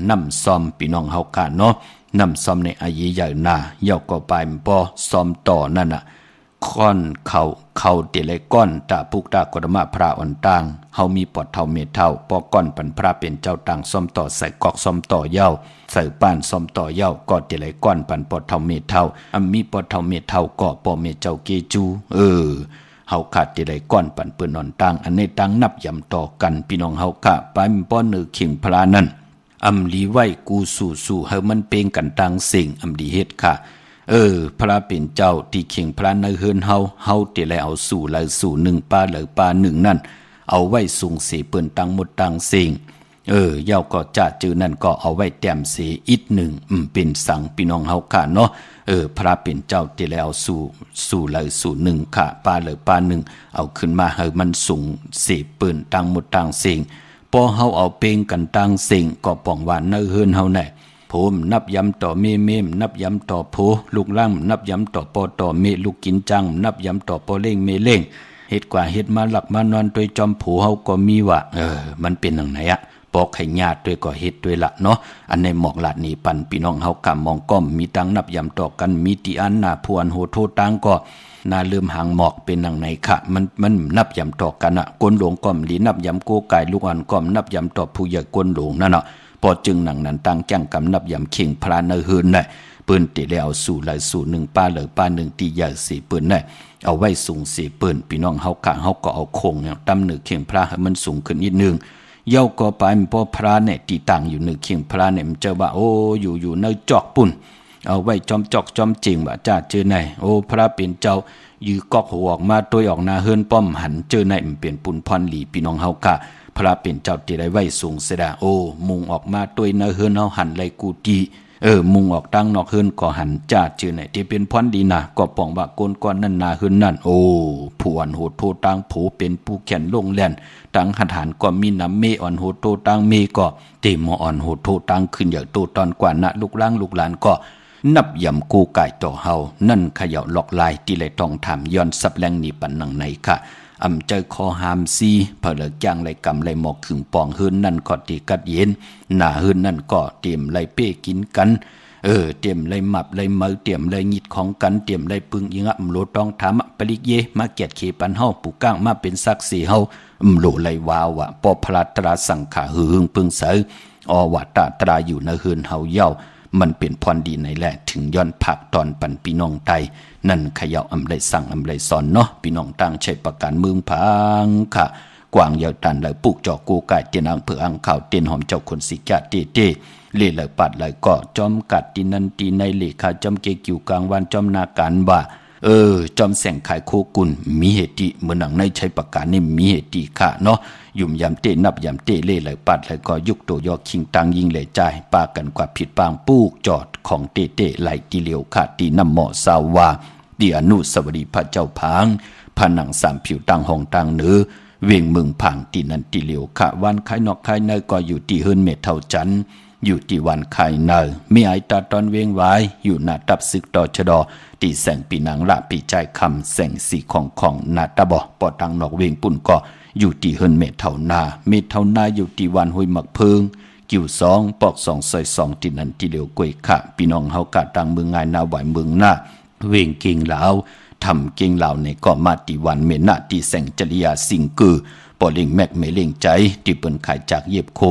น้ำซ้อมพี่น้องเฮาค่ะเนาะน้ำซ้อมในอายุใหญ่นาเย่าก็ไปมันบ่ซ้อมต่อนั่นน่ะค่อนเขาเตไหลก้อนตาปุกตากฎมะพระอ่อนต่างเฮามีปอดเท่าเมตเท่าปอก้อนปันพระเป็นเจ้าต่างซ้อมต่อใส่กอกซ้อมต่อเย้าใส่ป้านซ้อมต่อเย้าก็เตไหลก้อนปันปอดเท่าเมตเท่ามีปอดเท่าเมตเท่าก็ปอเมตเจ้าเกจูเฮาขาดเตไหลก้อนปันเปิ้นนอนต่างอันนี้ต่างนับยำต่อกันพี่น้องเฮาค่ะไปมันป้อนนึกเข่งพระนั่นอำลีไว้กูสู่เฮามันเป่งกันต่างสิ่งอำลีเฮ็ดค่ะพระเป็นเจ้าที่เข่งพระในเฮือนเฮาเตไหลเอาสู่ไหลสู่1ป้าไหลป้า1นั่นเอาไว้สูงเสเปิ้นตังหมดตังสิ่งเย้าก็จะจื้อนั่นก็เอาไว้แต้มเสอีก1เป็นสังพี่น้องเฮาค่ะเนาะพระเป็นเจ้าเตไหลเอาสู่ไหลสู่1ค่ะป้าไหลป้า1เอาขึ้นมาให้มันสูงเสเปิ้นตังหมดตังสิ่งพอเฮาเอาเป่งกันตังสิ่งก็ป้องว่าในเฮือนเฮาแน่ผมนับยำต่อเมนับยำต่อโพลูกล่างนับยำต่อปอต่อเมลูกกินจังนับยำต่อปอเล่งเมเล่งเฮ็ดกว่าเฮ็ดมาหลักมานอนโดยจอมผูเฮาก็มีว่ามันเป็นจังไหนอะปอกให้ญาติด้วยก็เฮ็ดด้วยละเนาะอันในหมอกลาดนี้ปันพี่น้องเฮากำมองก้อมมีตังนับยำต่อกันมีติอันหน้าพวนโหโทตังก็น่าลืมหางหมอกเป็นจังไหนค่ะมันนับยำต่อกันอะก้นหลวงก้อมหลีนับยำโกกายลูกอ่อนก้อมนับยำต่อผู้ใหญ่ก้นหลวงนั่นเนาะพอจึงหนังนั้นตั้งแจ้งกำนับยำเข่งพระในเฮือนน่ะเปิ้นติแล้วสู่ไหลสู่1ป้าเหลือป้า1ตีใหญ่สิเปิ้นน่ะเอาไว้สูงสิเปิ้นพี่น้องเฮากะเฮาก็เอาโคงเนี่ยตำนึกเข่งพระให้มันสูงขึ้นนิดนึงเย้าก็ไปมันพอพระเนี่ยที่ตั้งอยู่นึกเข่งพระเนี่ยมันเจอว่าอยู่ในจอกปุ่นเอาไว้จอมจอกจอมจริงว่าจ้าเจอไหนพระเป็นเจ้ายือกอกหัวออกมาตัวออกหน้าเฮือนป้อมหันเจอไหนมันเป็นปุนพรหลีพี่น้องเฮากะพระเป็นเจ้าที่ได้ไว้สูงเสดามุงออกมาตัวในเฮือนเฮาหันไหลกูตีมุงออกตั้งนอกเฮือนก็หันจ้าชื่อไหนที่เป็นพรดีนะก็ป้องว่าก้นก้อนนั่นนาเฮือนนั่นผู้อ่อนโหดโทตังผู้เป็นผู้แขนลงแล่นตั้งหันก็มีน้ำเมอ่อนโหดโทตังเมก็เตมอ่อนโหดโทตังขึ้นอย่างโตตอนกว่านะลูกล้างลูกหลานก็นับยำกูไก่ต่อเฮานั่นเขย่าหลอกลายที่ไหลทองถามย้อนสับแรงนี่ปันนังในค่ะเจอคอหามซีเผลอจ้างไหลกำไหลหมอกขึงปองเฮือนนั่นก็ตีกัดเย็นหน้าเฮือนนั่นก็เตรียมไหลเป้กินกันเตรียมไหลหมับไหลเมือเตรียมไหลหยิดของกันเตรียมไหลปึงยิงโลต้องถามปริเยมาเกียดเขปันเฮาปูก้างมาเป็นซักสีเฮาโลไหลวาวะปอพระตราสังขาหือปึงเสวัตตราอยู่ในเฮือนเฮาเย้ามันเป็นพรดีในแหละถึงย้อนผักตอนปันพี่น้องไตนั่นขย่าอำไรสั่งอำไรสอนเนาะพี่น้องต่างใช้ประการเมืองพังค่ะกวางยาวตันเลยปลูกจอกกูไก่เตียนอังเผืออังข่าวเตียนหอมเจ้าคนสิกะเต้เล่เลยปัดเลยก็จอมกัดตีนันตีในเลขาจอมเกกิวกลางวันจอมนาการบ่าจอมแสงขายโคกุลมีเหตุเหมือนหนังในใช้ประการนี่มีเหตุค่ะเนาะยุ่มยำเตนับยำเตเล่เลยปัดเลยก็ยุกตัวยอคิงตังยิงเลยใจปากันกว่าผิดปางปูกจอดของเตไหลตีเหลียวขาดตีน้ำหมอสาวาตีอนุสวรีพระเจ้าพางผนังสามผิวตังห้องตังเนื้อเวียงเมืองพังตีนันตีเหลียวขาวันคายนอกคายในก็อยู่ตีเฮิรนเมทเท่าจัน อยู่ที่วันไข่เนอมีไอตาตอนเวียงไว้อยู่หน้าตับศึกต่อชะดอตีแสงปีนังละปีใจคำแสงสีของหน้าตาบ่ปอตังนอกเวียงปุ่นก็อยู่ที่เฮินเมเท่านาอยู่ที่วันห้วยหมักเพิงกิ่ว2ปอก2ซอย2ที่นั่นที่เหลียวกวยขะพี่น้องเฮากะตังเมืองงายนาไหวเมืองหน้าเวียงเก่งลาวทำเก่งลาวในก็มาที่วันเมนาที่แสงจริยาสิงกือปอเล่งแมกไม่เล่งใจที่เปิ้นขายจากเย็บโค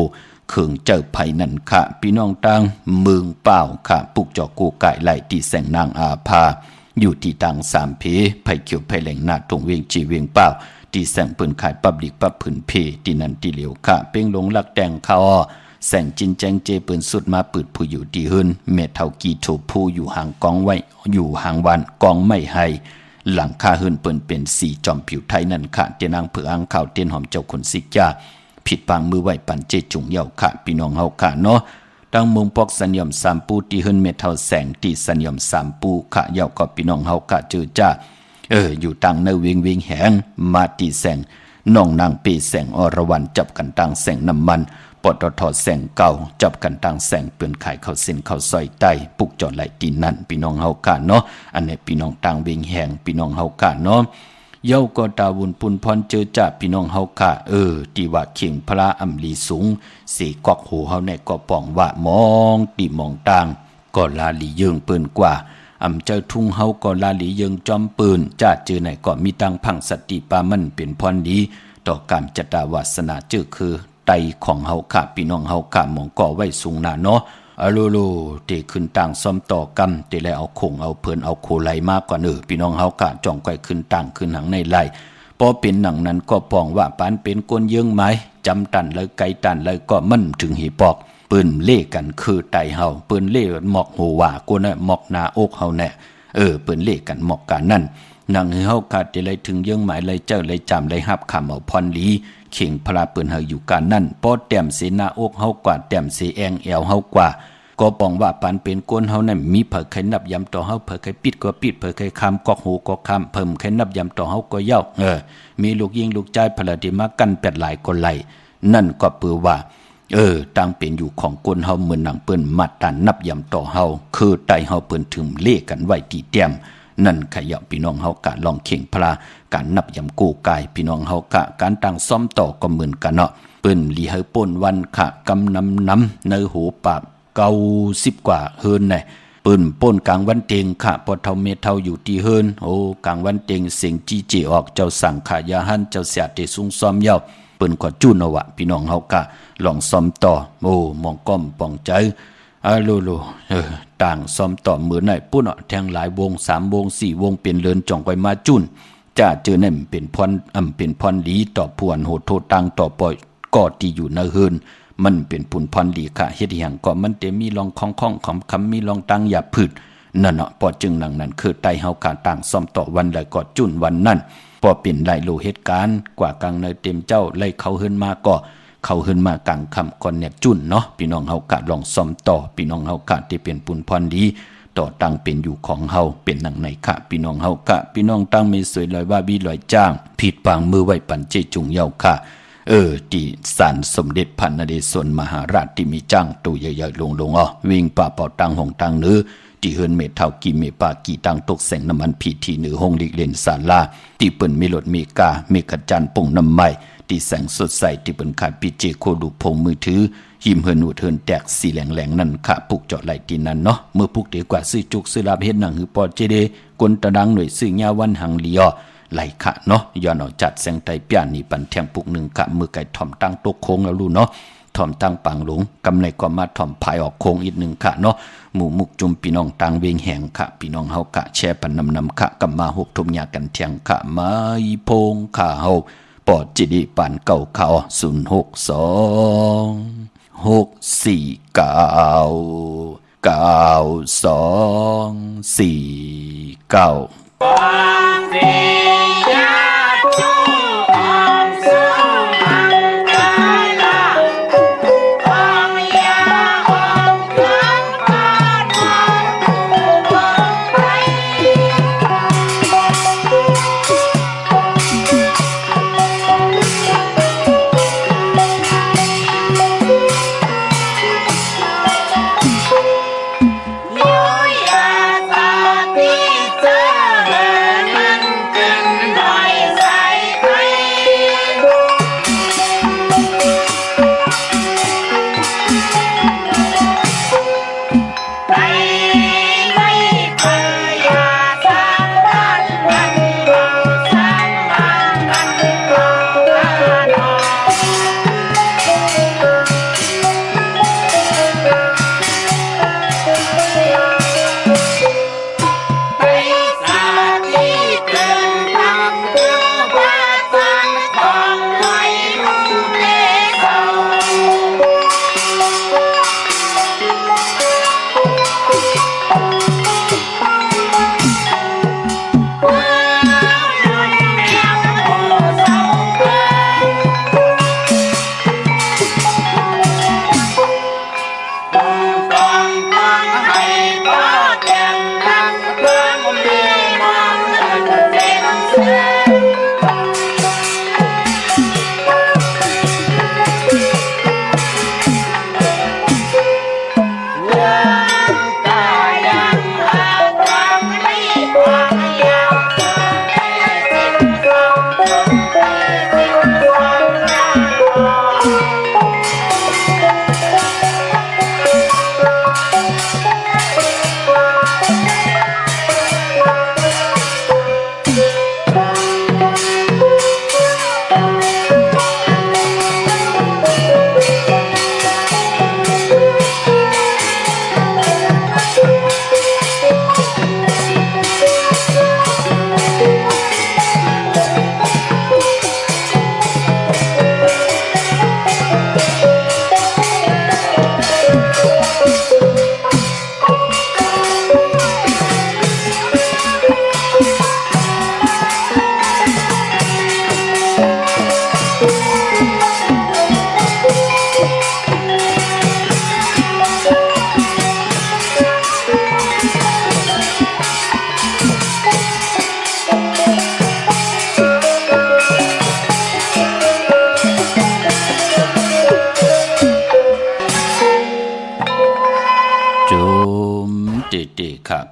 เคืองเจ้าไผนั่นค่ะพี่น้องตังเมืองเป้าค่ะปุกจอกูไก่ไหลที่แสงนางอาภาอยู่ที่ตัง3เพไผเขียวไผแหลงหน้าตรงเวียงจีเวียงเป้าที่แสงเปิ้นขายปับลิกปับผืนเพที่นั่นที่เหลียวค่ะเป้งลงลักแดงเขาแสงจินแจงเจเปิ้นสุดมาปืดผู้อยู่ที่หืนเมเท่ากีโถผู้อยู่ห่างกองไว้อยู่ห่างวันกองไม่ให้หลังคาหืนเปิ้นเป็นสีจอมผิวไทยนั่นค่ะเตียนางเผืออังข่าวเตียนหอมเจ้าคนสิกาผิดปางมือไหวปันเจจุงเยาค่ะพี่น้องเฮาค่ะเนาะตั้งมุงปอกสัญญม3ปูที่หืนเมเท่าแสงที่สัญญม3ปูค่ะเยาก็พี่น้องเฮาค่ะเจอจ้าอยู่ตังในเวียงแหงมาตีแสงน้องนางปีแสงอรวรรณจับกันตังแสงน้ำมันปตท.แสงเก่าจับกันตังแสงเปื้อนขายเข้าเส้นเข้าซอยใต้ปุกจอดไหลตีนั่นพี่น้องเฮากะเนาะอันนี้พี่น้องตังเวียงแหงพี่น้องเฮากะเนาะเย้าก็ตาวุนปุนพรเจอจ่าพี่น้องเฮากะที่ว่าเข่งพระอำลีสูงสีกอกหูเฮาในก็ป่องว่ามองตีมองตังก็ลาลีเยิงเปิ้นกว่าอำเจ้าทุ่งเฮาก็ลาลีเยิงจอมปืนจ้าเจอไหนก็มีตังพังสติปามันเป็นพรดีต่อการจตาวาสนาเจอคือไตของเฮาค่ะพี่น้องเฮาค่ะมองก่อไว้สูงหน้าเนาะโลเตขึ้นต่างซ่อมต่อกำเตแล้วเอาคงเอาเพิ่นเอาโคไหลมากกว่าพี่น้องเฮาค่ะจ่องก้อยขึ้นต่างขึ้นหางในไหลพอเป็นหนังนั้นก็ปองว่าปานเป็นก้นเยื้องไม้จำตันเลยไกตันเลยก็มันถึงหีปอกปืนเล่กันคือไตเฮาปืนเล่หมอกหัวว่ากูน่ะหมอกหน้าอกเฮาแน่ปืนเล่กันหมอกกันนั่นนางเฮาค่ะเตเลยถึงเยื้องไม้เลยเจ้าเลยจำเลยฮับคำเอาพรลีเข่งพลาเปิ้นเฮาอยู่กันนั่นพอแต้มเสนาอกเฮากว่าแต้มเสแองแอวเฮากว่าก็ปองว่าปานเป็นก้นเฮานั้นมีเผยไขนับยำต่อเฮาเผยไขปิดก็ปิดเผยไขคำกอกหูก็คำเพิ่มไขนับยำต่อเฮาก็เย้ามีลูกยิงลูกใจพลาดิมากันแปดหลายคนไหลนั่นก็เปือว่าตั้งเป็นอยู่ของก้นเฮาเหมือนหนังเปิ้นมัดตันนับยำต่อเฮาคือไตเฮาเปิ้นถึงเลขกันไว้ที่แต้มนั่นขยับพี่น้องเฮากะลองเข่งพลาการนับยำกู้กายพี่น้องเฮากะการตั้งซ่อมต่อก็เหมือนกันเนาะเปิ้นลีเฮาป่นวันขะกำน้ำในหูปาก90กว่าเฮิรนน่ะเปิ้นป่นกลางวันเต็งขะปอเท่าเมเท่าอยู่ที่เฮิรนกลางวันเต็งเสียงจีเจออกเจ้าสั่งขายาหันเจ้าเสียเตซุงซ่อมเย้าเปิ้นก็จุ้นเอาวะพี่น้องเฮากะลองซ่อมต่อมองก้อมปองใจโลต่างซ่อมต่อมือไหนปุ้นแทงหลายวง3วง4วงเป็นเลินจ่องไว้มาจุ้นจ้าเจอนั่นเป็นพรเป็นพรลีต่อพวนโหโทตังต่อปอยก็ที่อยู่ในเฮินมันเป็นปุ่นพรลีค่ะเฮ็ดหยังก็มันเตมีลองของคำมีลองตังอย่าพืชนั่นเนาะพอจึงหนังนั้นคือไตเฮาการต่างซ่อมต่อวันแล้วก็จุ้นวันนั้นพอเป็นไล่โลเหตุการณ์กว่ากลางในเต็มเจ้าไล่เขาเฮินมาก็เขาขึ้นมากลางคำก่อนเนี่ยจุ่นเนาะพี่น้องเฮากะลองซ่อมต่อพี่น้องเฮากะที่เป็นปุ่นพรดีต่อตั้งเป็นอยู่ของเฮาเป็นหนังในค่ะพี่น้องเฮากะพี่น้องตั้งไม่สวยลอยว่าบีลอยจ้างผิดปางมือไว้ปันเจจุงเยาค่ะที่ศาลสมเด็จพระนเรศวรมหาราชที่มีจ้างตู้ใหญ่ๆลงวิ่งป่าเป่าตังหงตังเนื้อที่เฮินเมเท่ากีเมปากีตังตกแสงน้ำมันพีทีเหนือห้องลิกเลนศาลาที่เปิ้นมีรถมีกามีขจันปุ่งน้ำไม้ที่แสงสดใสที่เป็นขายปีเจโคดูพงมือถือหิมเฮินหูเทินแตกสีแหลงนั่นค่ะปุกเจาะไหลตีนั่นเนาะเมื่อปุกเดีกว่าซื้อจุกซื้อลาบเฮ็ดหนังหือปอเจเดกนตะดังหน่วยซื้อยาวันหังลีอไหลค่ะเนาะย้อนเอาจัดแสงไตเปียนี่ปันแทงปุกหนึ่งค่ะมือไก่ถ่อมตั้งตกโค้งแล้วรู้เนาะถ่อมตั้งปังหลงกำไรก็มาถ่อมภายออกโค้งอีกหนึ่งค่ะเนาะหมู่มุกจุมพี่น้องต่างเวียงแหงค่ะพี่น้องเฮากะแช่ปันนำค่ะกำมาหกทุมยากันเทียงค่ะมาอีพงค่ะเฮาปอดจิดีปานเก่าเขา06209049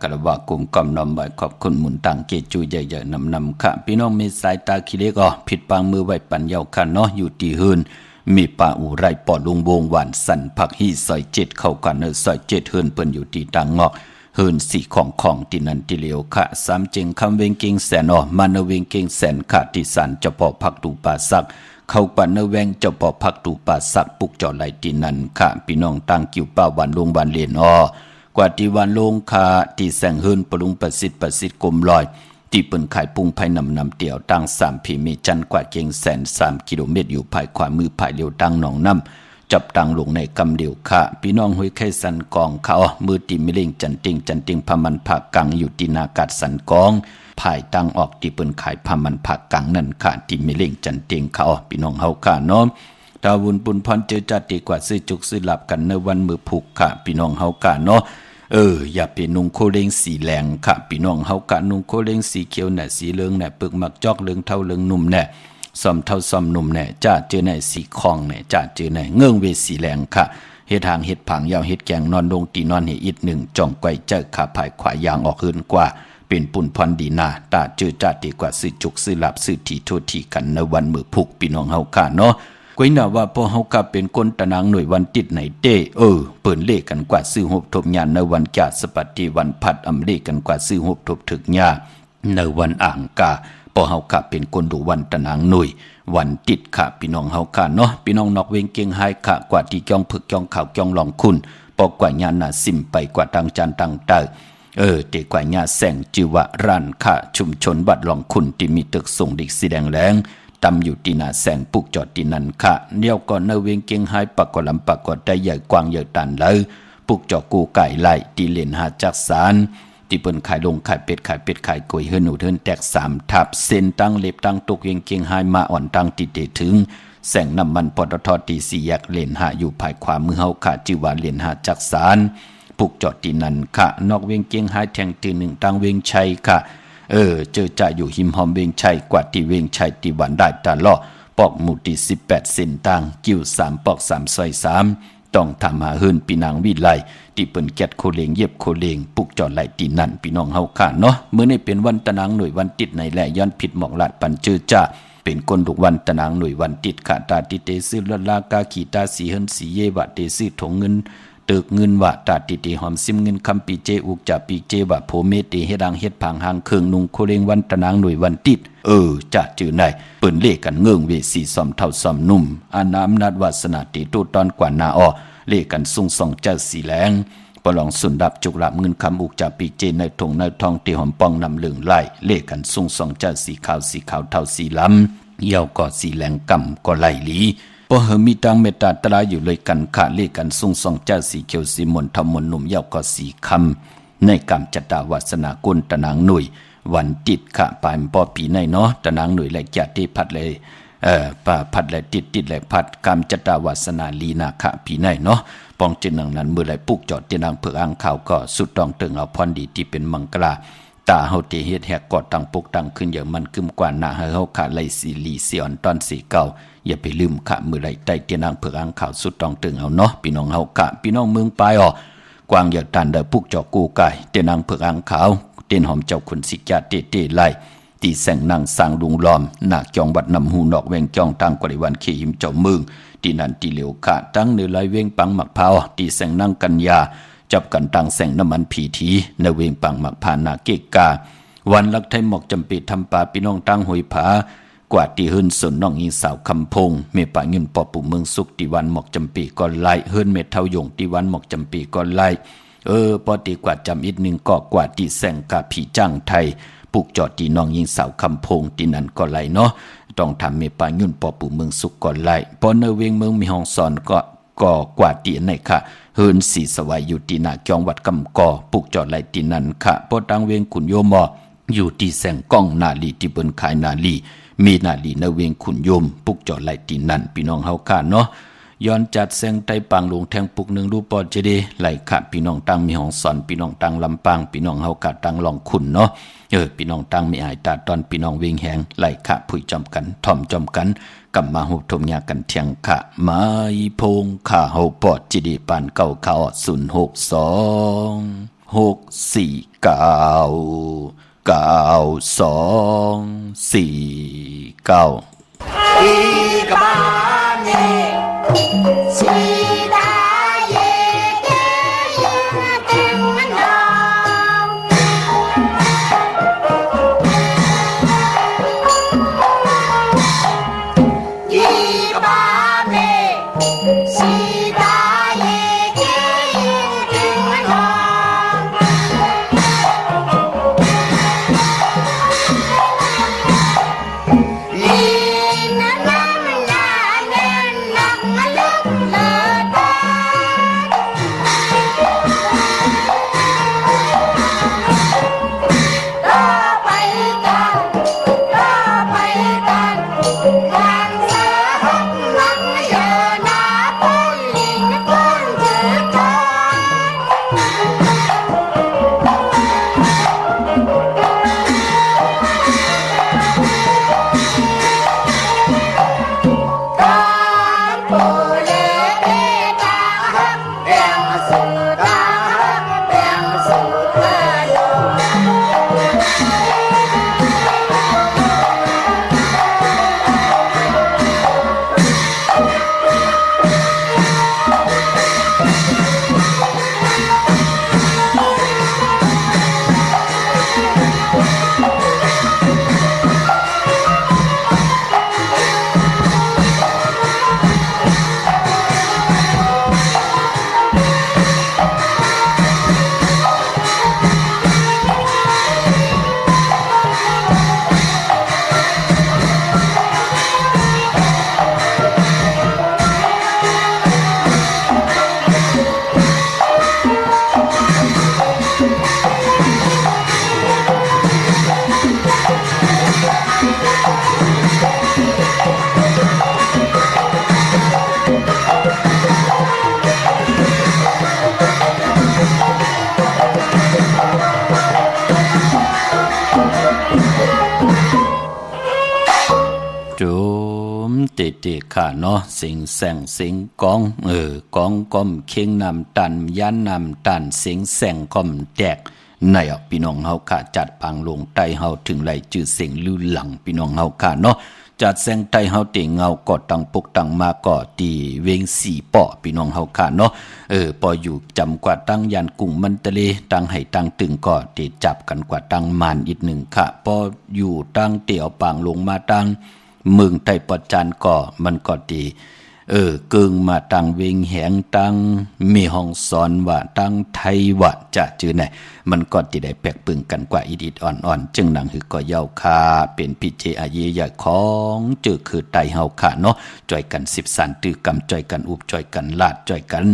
กระวะกุมกำนำไว้ขอบคุณหมุนต่างเกจูใหญ่ๆนำค่ะพี่น้องมีสายตาขี้เล็กผิดปางมือไว้ปันเยาค่ะเนาะอยู่ที่หืนมีป่าอุไรปอลุงวงหวานสันผักฮีซอย7เข้ากันเนอซอย7เฮือนเปิ้นอยู่ที่ตังงอกเฮือนสี่ของที่นั่นที่เหลียวค่ะสามเจงคำเวงเก่งแสนมันเวงเก่งแสนค่ะที่สันเจ้าพ่อผักตูป่าสักเข้าปันเนแวงเจ้าพ่อผักตูป่าสักปุกจอไหลที่นั่นค่ะพี่น้องตั้งกิ้วป้าวันลงวันเลียนกว่าที่วันลงค่ะที่แสงเฮือนปรุงประสิทธิ์กลมลอยที่เปิ้นขายปุ้งภายนำเตี่ยวตั้ง3พีมีจันกว่าเก่งแสน3กิโลเมตรอยู่ภายขวามือภายเลียวตั้งหนองน้ำจับตั้งลงในกำเดียวค่ะพี่น้องห้วยไข่สันกองเขามือตีมิเล่งจันติงพามันผักกังอยู่ที่นากาศสันกองภายตั้งออกที่เปิ้นขายพามันผักกังนั่นค่ะที่มิเล่งจันติงเขาพี่น้องเฮาค่ะเนาะดาวุนปุนพรเจอจัดดีกว่าซื้อจุกซื้อหลับกันในวันมือผูกค่ะพี่น้องเฮาค่ะเนาะอย่าไปนุ่งโคเล้งสีแหลงค่ะพี่น้องเฮากะนุ่งโคเล้งสีเขียวน่ะสีเหลืองน่ะปึกมักจอกเหลืองเท่าเหลืองนุ่มแน่ซอมเท่าซอมนุ่มแน่จ้าเจอในสีคองแน่จ้าเจอในเงื่องเวสีแหลงค่ะเฮ็ดหางเฮ็ดผังยาวเฮ็ดแกงนอนลงตีนอนให้อีก1จ่องไกวเจอขาภายขวายางออกหืนกว่าเป็นปุ่นพรดีนาตาเจอจ้าดีกว่าซื้อจุกซื้อหลับซื้อทีโทษทีกันในวันมือผูกพี่น้องเฮาค่ะเนาะก้อยน่าว่าพอเฮากะเป็นคนตะนางหน่วยวันติดไหนเต้เปิ้นเลขกันกว่าซื้อหบทบญาณในวันจาสปัตติวันพัดอำเลขกันกว่าซื้อหบทบถึกญาในวันอ่างกาพอเฮากะเป็นคนดูวันตะนางหน่วยวันติดค่ะพี่น้องเฮากะเนาะพี่น้องนอกเวงเก่งหายค่ะกว่าที่จ้องผึกจ้องข่าวจ้องลองคุณปอกกว่าญาณน่ะซิมไปกว่าตังจันตังเตเตกว่าญาแสงจิวะร้านค่ะชุมชนบัดลองคุณที่มีตึกส่งดิกสีแดงแรงตำอยู่ที่หน้าแสงปุกจอดที่นั่นค่ะเดี๋ยวก่อนเนเวงเก่งหายปากกอลำปากกอได้ใหญ่กว้างใหญ่ตันเลยปุกจอกูไก่ไล่ที่เล่นหาจักสารที่เปิ้นขายลงขายเป็ดขายกล้วยเฮือนหนูเฮือนแตก3ทับเส้นตั้งเล็บตั้งตกเวงเก่งหายมาอ่อนตั้งติดถึงแสงน้ำมันปตทตี4แยกเล่นหาอยู่ภายขวามือเฮาค่ะจิว่าเล่นหาจักสารปุกจอดที่นั่นค่ะนอกเวงเก่งหายแทงตี1ตั้งเวงชัยค่ะเจอจ่าอยู่หิมหอมเวงชัยกว่าที่เวงชัยที่วันได้ตาล่อปอกหมู่ที่18เส้นต่างกิ้ว3ปอก3ซอย3ต้องทำหาเฮือนปีนางวิไลที่เปิ้นแกดโคเลงเย็บโคเลงปุกจอดไหลตีนั่นพี่น้องเฮาค่ะเนาะมื้อนี้เป็นวันตะนางหน่วยวันติดในแลย้อนผิดหมอกลาดปันเจอจ่าเป็นคนทุกวันตะนางหน่วยวันติดค่ะตาติเตซื้อละลากาขีตาสีเฮินสีเยวะเตซื้อถงเงินตึกเงินว่าตาติติหอมซิมเงินคำปีเจอุกจ่าปีเจว่าโพเมติเฮ็ดดังเฮ็ดผางหางเครื่องนุงโคเลงวันตะนางหน่วยวันติดจะจื้อไหนเปิ้นเลขกันเงื่องเวสีซ่อมเท่าซ่อมนุ่มอานาอำนาจวาสนาติตูตอนกว่านาเลขกันซุงส่องเจ้าสีแหลงปลองสุนดับจุกลับเงินคำอุกจ่าปีเจในถงในทองตีหอมปองนำเหลืองไล่เลขกันซุงส่องเจ้าสีขาวเท่าสีล้ำเหี่ยวก็สีแหลงกำก็ไล่หลีพอเฮมีตังเมตตาตราอยู่เลยกันขาเลกันซุงส่องเจ้าสีเขียวสีมนทำมนหนุ่มเยาวก็สีคำในกรรมจตาวาสนากุลตะนางหน่วยวันติดค่ะปลายปอปีในเนาะตะนางหน่วยและจัดที่พัดเลยป่าพัดและติดและพัดกรรมจตาวาสนาลีนาค่ะปีในเนาะปองจึงนังนั้นเมื่อไรปุกจอดที่นางเผือกอ่างข่าวก็สุดต้องเติงเอาพรดีที่เป็นมังกราตาเฮาเตเฮ็ดแหกกอดตั้งปกตั้งขึ้นอย่างมันกึมกว่าหน้าเฮาขาไลสีลีเสียอนตอนสีเก่าอย่าไปลืมค่ะมื้อไรใต้เตียนางเผือกอ่างข่าวสุดต้องเติงเอาเนาะพี่น้องเฮากะพี่น้องเมืองปลายกวางอย่าตันเด้อปุกจอกูไก่เตียนางเผือกอ่างขาวเตียนหอมเจ้าขุนสิกาเตไลตีแสงนางสร้างลุงล้อมหนักจองบัดนำหูนอกแวงจองตั้งกว่าวันขี้หิมเจ้าเมืองตีนันตีเหลียวค่ะตั้งเนื้อไหลเวงปังหมักพาวตีแสงนางกัญญาจับกันตั้งแสงน้ำมันผีทีในเวงปังหมักพานาเกกาวันลักไทยหมอกจำปีทำป่าพี่น้องตั้งหอยผากว่าที่เฮิรนสนน้องยิงสาวคำพงเมป่าเงินปอปู่เมืองสุขตีวันหมอกจำปีก่อนไล่เฮิรนเม็ดเท่าหยงตีวันหมอกจำปีก่อนไล่พอตีกว่าจำอีกหนึ่งก็กว่าตีแสงกาผีจ้างไทยปุกจอดตีน้องยิงสาวคำพงตีนั้นก็ไล่เนาะต้องทำเมป่าเงินปอปู่เมืองสุขก่อนไล่พอเนเวงเมืองมีห้องสอนก็กว่าตีไหนค่ะเฮิรนสีสวายอยู่ตีนาจองวัดกำกอปุกจอดไล่ตีนั้นค่ะพอตังเวงขุนโยมอยู่ที่แสงก้องนาลีที่เปิ้นขายนาลีมีนาลีนเวงขุนโยมปุกจอดไหลตีนั่นพี่น้องเฮาค่ะเนาะย้อนจัดแสงไตปางลงแทงปุก1รูปปอดเจดีไหลค่ะพี่น้องตั้งมีห้องสอนพี่น้องตั้งลำปางพี่น้องเฮาค่ะตั้งลองขุนเนาะพี่น้องตั้งมีอายตาตอนพี่น้องเวงแหงไหลค่ะผุยจอมกันถ่อมจอมกันกำมาหุบทมยากันเทียงค่ะมาอีพงค่ะเฮาปอดเจดีปานเก่าเขา062 อีกบ้าเนสีดาเย่เย่ยังเต็งนองอีกบ้าเนสีดาเย่เย่ยังเต็งนองเตะขาเนาะเสียงแสงเสียงกองกองก้มเข่งนำตันยันนำตันเสียงแสงก้มแตกในพี่น้องเฮาค่ะจัดปังลงใต้เฮาถึงไหลจื่อเสียงลือหลังพี่น้องเฮาค่ะเนาะจัดแสงใต้เฮาเตเงาก็ตังปกตังมาก็ตีเวงสีปอพี่น้องเฮาค่ะเนาะปออยู่จำกว่าตั้งยันกุ้งมันตะเลตั้งให้ตั้งตึงก็ตีจับกันกว่าตั้งมานอีกหนึ่งค่ะปออยู่ตั้งเตี่ยวปังลงมาตั้งเมืองไต้ปอจันก็มันก็ดีเกิงมาตั้งเวงแหงตั้งมีห้องสอนว่าตั้งไทยว่าจะจือไหนมันก็ติได้แปกปึงกันกว่าอีดิดอ่อนๆจึงหนังหือก็เย้าคาเป็นพิเจอาเยใหญ่ของจือคือไตเฮาค่ะเนาะจ่อยกัน10สันตือกำจ่อยกันอุบจ่อยกันลาดจ่อยกัน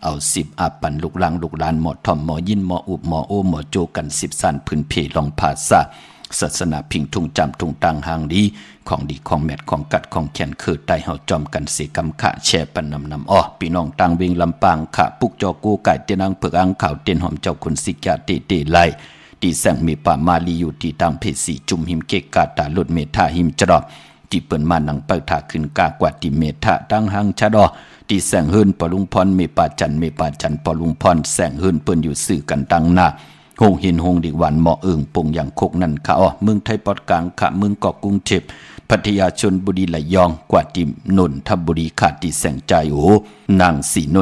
เอา10อาปันลูกหลังลูกหลานหมอท่อมหมอยินหมออุบหมอโอหมอโจกัน10สันพื้นเพลองภาษาศาสนาพิงทุงจำทุงตังหางดีของดีของแมดของกัดของแขนคือไตเฮาจอมกันเสกำขะแช่ปันนำอ้อพี่น้องตังเวงลำปางขะปุกจอกูไก่เตียนังเผือกอังข่าวเตียนหอมเจ้าคุณสิกาเตไลตีแสงมีป่ามาลีอยู่ที่ตังเพสีจุมหิมเกกาตาลุดเมธาหิมจรอบที่เปิ้นมานังเปิดถาขึ้นกากว่าติเมธาตังหังชะดอที่แสงเฮินปลุงพรเมปาจันปลุงพรแสงเฮินเปิ้นอยู่สื่อกันตังหน้าหงหินหงดิวันเหมาะปงอย่างโคกนั่นค่ะเมืองไทยปอดกลางค่ะเมืองเกาะกรุงเทพพัทยาชลบุรีระยองกว่าตินนทบุรีขาดที่แสงใจนางสีน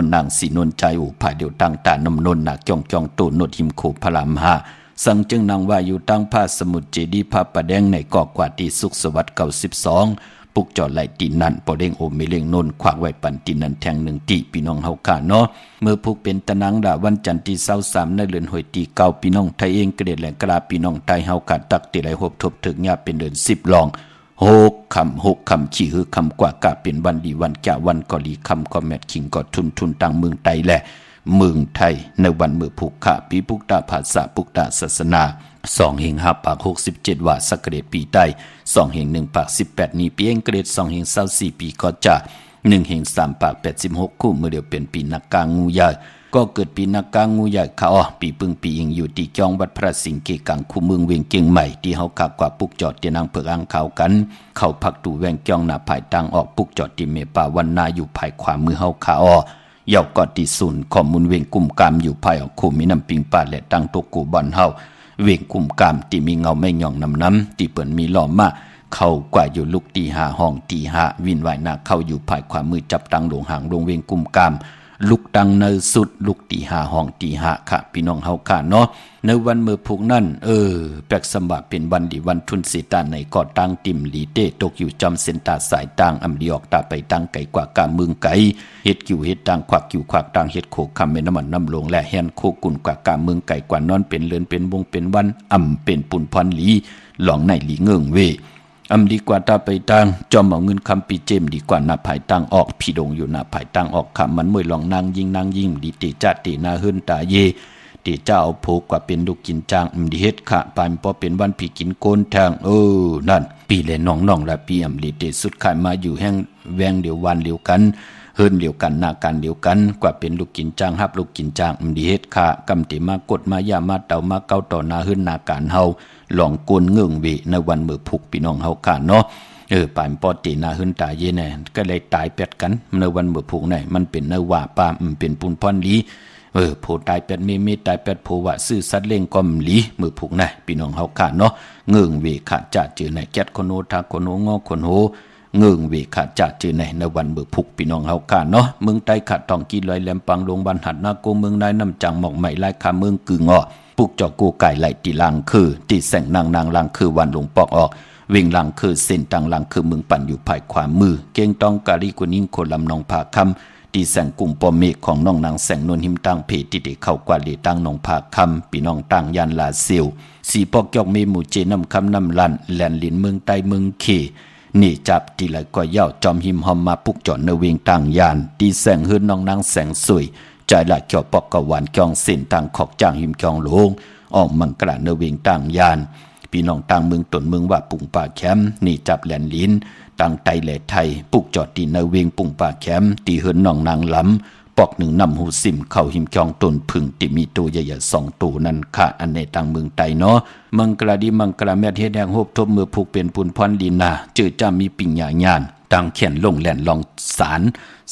นใจผาเดียวตั้งตานำนนหนักจองตูนดหิมโคพลามหาสังจึงนางว่าอยู่ตั้งผ้าสมุทรเจดีย์พระประแดงในเกาะกว่าที่สุขสวัสดิ์92ปุกจอดไหลตีนั่นปอเด้งโอเมเลงนนขวากไว้ปันตีนันแทง1ตีพี่น้องเฮาค่ะเนาะเมื่อพุกเป็นตะนังดาวันจันทร์ที่23ในเดือนหอยตีเก่าพี่น้องไทยเองกระเด็ดแหลงกระลาพี่น้องไทยเฮาค่ะตักติไหลหบทบถึงยาเป็นเดือน10ลอง6คำขี้หือคำกว่ากะเป็นวันดีวันแก่วันกอลีคำก็แมทคิงก็ทุนตังเมืองไทยแหละเมืองไทยในวันเมื่อผูกขาปีปุกตาภาษาปุกตาศาสนา2เฮง5ปาก67ว่าสักเกรดปีใต้2เฮง1ปาก18นี้ปีเองเกรด2เฮง24ปีก็จะ1เฮง3ปาก86คู่เมื่อเดียวเป็นปีนักกางูใหญ่ก็เกิดปีนักกางูใหญ่ค่ะปีปึงปีเองอยู่ที่จองวัดพระสิงห์เกกังคู่เมืองเวียงเกียงใหม่ที่เฮากากว่าปุกจอดเตียนางเผือกอังขาวกันเข้าพักตู่แวงจ้องหน้าภายตังออกปุกจอดที่เมปาวันนาอยู่ภายขวามือเฮาค่ะ เยาวกอติศูนย์ข้อมูลเวงกลุ่มกามอยู่ภายออกคู่มีน้ำปิงป่าและตั้งตกกูบอนเฮาเวงกลุ่มกามที่มีเงาไม่หย่องน้ำที่เปิ่นมีล้อมมาเข้ากว่าอยู่ลุกตีหาห้องตีหาวินไหวหน้าเข้าอยู่ภายความมือจับตังลงหางลงเวงกลุ่มกามลุกตังเนสุดลุกตีหาห้องตีหาค่ะพี่น้องเฮาค่ะเนาะในวันเมื่อพวกนั้นแปลกสมบัติเป็นวันดีวันทุนสีตาในก่อตั้งติมลีเต้ตกอยู่จำเส้นตาสายต่างอำดีออกตาไปตั้งไกลกว่ากาเมืองไกลเฮ็ดกิ่วเฮ็ดต่างควักกิ่วควักต่างเฮ็ดโคคำเป็นน้ำมันน้ำลงและแฮนโคกุ่นกว่ากาเมืองไกลกว่านอนเป็นเลือนเป็นวงเป็นวันเป็นปุ่นพรหลีหลองในหลีเงิงเวดีกว่าตาไปตั้งจอมเอาเงินคำปีเจมดีกว่าหน้าภายตั้งออกพี่ดงอยู่หน้าภายตั้งออกคำมันมวยลองนางยิงดีติจัดตีนาเฮินตาเยตีเจ้าผูกกว่าเป็นลูกกินจางดีเฮ็ดขะปานพอเป็นวันพี่กินโกนทางนั่นปีเลยน้องละปีดีเตสุดขายมาอยู่แห้งแวงเดียววันเดียวกันเฮินเดียวกันหน้ากันเดียวกันกว่าเป็นลูกกินจางฮับลูกกินจางดีเฮ็ดขะกำติมากดมายามาเต่ามาเก้าต่อหน้าเฮินหน้าการเฮาหลองกวนเงื่องเวในวันเมื่อผูกพี่น้องเฮาค่ะเนาะป่านปอตีนาหึนตาเยแน่ก็เลยตายเป็ดกันในวันเมื่อผูกไหนมันเป็นเนื้อว่าปาเป็นปุนพรลีโผตายเป็ดเมตายเป็ดโผว่าซื่อสัตว์เล่งกอมลีเมื่อผูกไหนพี่น้องเฮาค่ะเนาะเงื่องเวขาจะเจอไหนแก๊ดคนโนทาคนโนงอคนโหเงื่องเวขาจะเจอไหนในวันเมื่อผูกพี่น้องเฮาค่ะเนาะเมืองใต้ขาดทองกีลอยแหลมปังลงบันหัดนาโกเมืองนายน้ำจังหมอกใหม่ลายคาเมืองกึ่งอปุกจอกูไก่ไหลตีลังคือตีแสงนางลังคือวันหลงปอกออกวิ่งลังคือเส้นตังลังคือมึงปั่นอยู่ภายขวามือเก่งต้องกาลีกุนิ่งคนลำนองผาคำตีแสงกลุ่มปอมเมฆของน้องนางแสงนวลหิมตังเพติเดเข้ากว่าเลตังนองผาคำปีน้องตังยันลาเซียวสีปอกยอกเมมูเจน้ำคำน้ำลันแหลนลินเมืองใต้เมืองเคนี่จับตีไหลกว่าเย้าจอมหิมหอมมาปุกจอดในเวียงตังยานตีแสงหื้นน้องนางแสงสวยใจละเกี่ยวปอกกะหวานเกี่ยงเส้นตังขอกจางหิมเกี่ยงหลงออกมังกระเนเวงต่างยานพี่น้องต่างเมืองตนเมืองว่าปุ่งป่าแคมนี่จับแหลนลิ้นต่างไตแหลไทยปุกจอดตีเนเวงปุ่งป่าแคมตีเหินน้องนางล้ำปอกหนึ่งนำหูซิมเข้าหิมจองตนพึ่งติมีตัวใหญ่ๆ2ตัวนั่นค่ะอันในต่างเมืองไตเนาะมังกระดีมังกระแม่เฮ็ดแหงโฮบทบมือผูกเป็นปุนพรลีนาเจอจ้ามีปิ่งหยาญานต่างเขียนลงแหลนลองสาร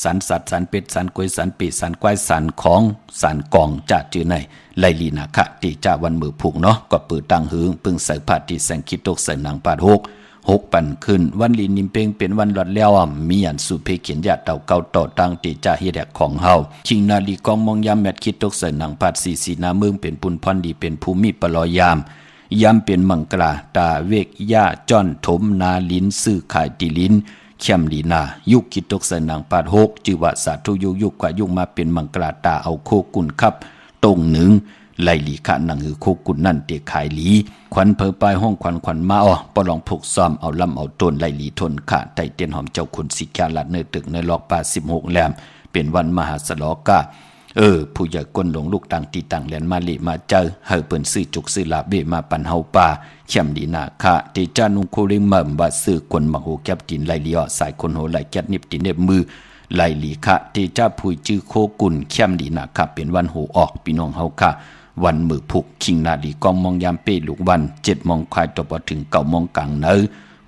สัตว์สารเป็ดสารกล้วยสารปีสารควายสารของสารกองจะจือในไลลีนาคะตีจ้าวันมือผูกเนาะก็เปิดตังหึงปึงใส่ผ้าตีแสงคิดตกใส่นางปาดหกปันขึ้นวันลีนิมเปงเป็นวันหลอดแล้วมีอันสุเพเขียนยาเต่าเก่าต่อตังตีจ้าเฮ็ดแดกของเฮาชิงนาลีกองมองยามแมทคิดตกใส่นางปาดสีนาเมืองเป็นปุนพรดีเป็นภูมิปลอยามเป็นมังกราตาเวกย่าจ้อนถมนาลิ้นซื้อขายตีลิ้นเข้มลีนายุคคิดตกใส่นางปาด6จือว่าสาธุยุกกว่ายุกมาเป็นมังกราตาเอาโคกุนครับตรงหนึ่งไลลีขะนังหือโคกุนนั่นเตขายหลีควันเพอปลายห้องควันมาปลองผูกซ้อมเอาลำเอาต้นไลลีทนขะไตเตียนหอมเจ้าคุณสิกาลัดเนื้อตึกในลอกป่า16แหลมเป็นวันมหาสลอกาผู้ใหญ่ก้นหลงลูกต่างตีต่างแหลนมาลีมาเจอเฮาเปิ้นซื้อจุกซื้อลาเบมาปันเฮาป่าเข้มดีนาคะเตจานุงโคลิมมว่าซื้อคนมาโหแก็บตินไลลีอสายคนโหไหลแก็บนิบตินเนบมือไลลีคะเตจาผู้จื้อโคกุนเข้มดีนาคะเป็นวันโหออกพี่น้องเฮาค่ะวันมือผูกคิงนาดีกองมองยามเป้ลูกวัน7 โมงควายต่อพอถึง9 โมงกลางเนอ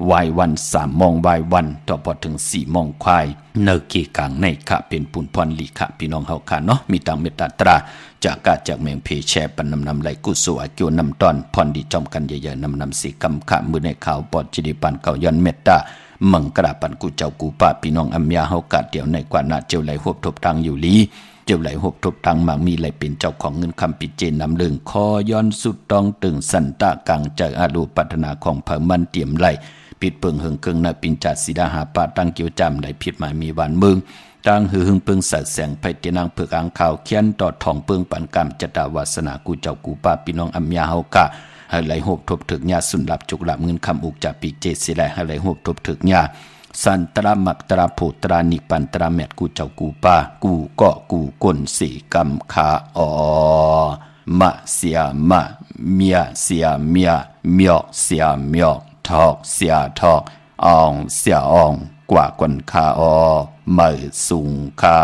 วายวัน3 โมงวายวันต่อพอถึง4 โมงควายเนอเกกลางในค่ะเป็นปุ่นพรลีค่ะพี่น้องเฮาค่ะเนาะมีตังเมตตาจากกาจากเมืองเพแชปันนำไหลกุศลอากิวนำตอนพรดีจอมกันใหญ่ๆนำสีกำขะมือในข่าวปอดจิริปันเก่าย้อนเมตตามังกราปันกูเจ้ากูป้าพี่น้องอัมยาเฮากะเดี๋ยวในกว่านาเจียวไหลหบทบตังอยู่ลีเจ้าไหลหบทบตังหมากมีไหลเป็นเจ้าของเงินคำปิเจนนำเรื่องคอย้อนสุดตองตึงสันตะกังใจอารูปัฒนาของเผ่ามันเตรียมไหลปิดเปิงเฮิงเกิงนาปินจัดสีดาหาปาตั้งเกี่ยวจำไหลผิดหมายมีวันเมืองตั้งหือหึงเปิงสัดแสงไปเตนางเผือกอ่างข่าวเขียนต่อทองเปิงปันกรรมจตาวาสนากูเจ้ากูป้าพี่น้องอัมยาเฮากะให้ไหลหบทบถึกญาสุนหลับจุกหลับเงินคำอุกจากปีเจสิแลให้ไหลหบทบถึกญาสันตรามักตราโพตรานิปันตราแมดกูเจ้ากูป้ากูก็กูก้นสีกำขามะเสียมะเมียเสียเมียเมียเสียเมียทอกเสียทอกอองเสียอองกว่ากวนคาเมอสุงคา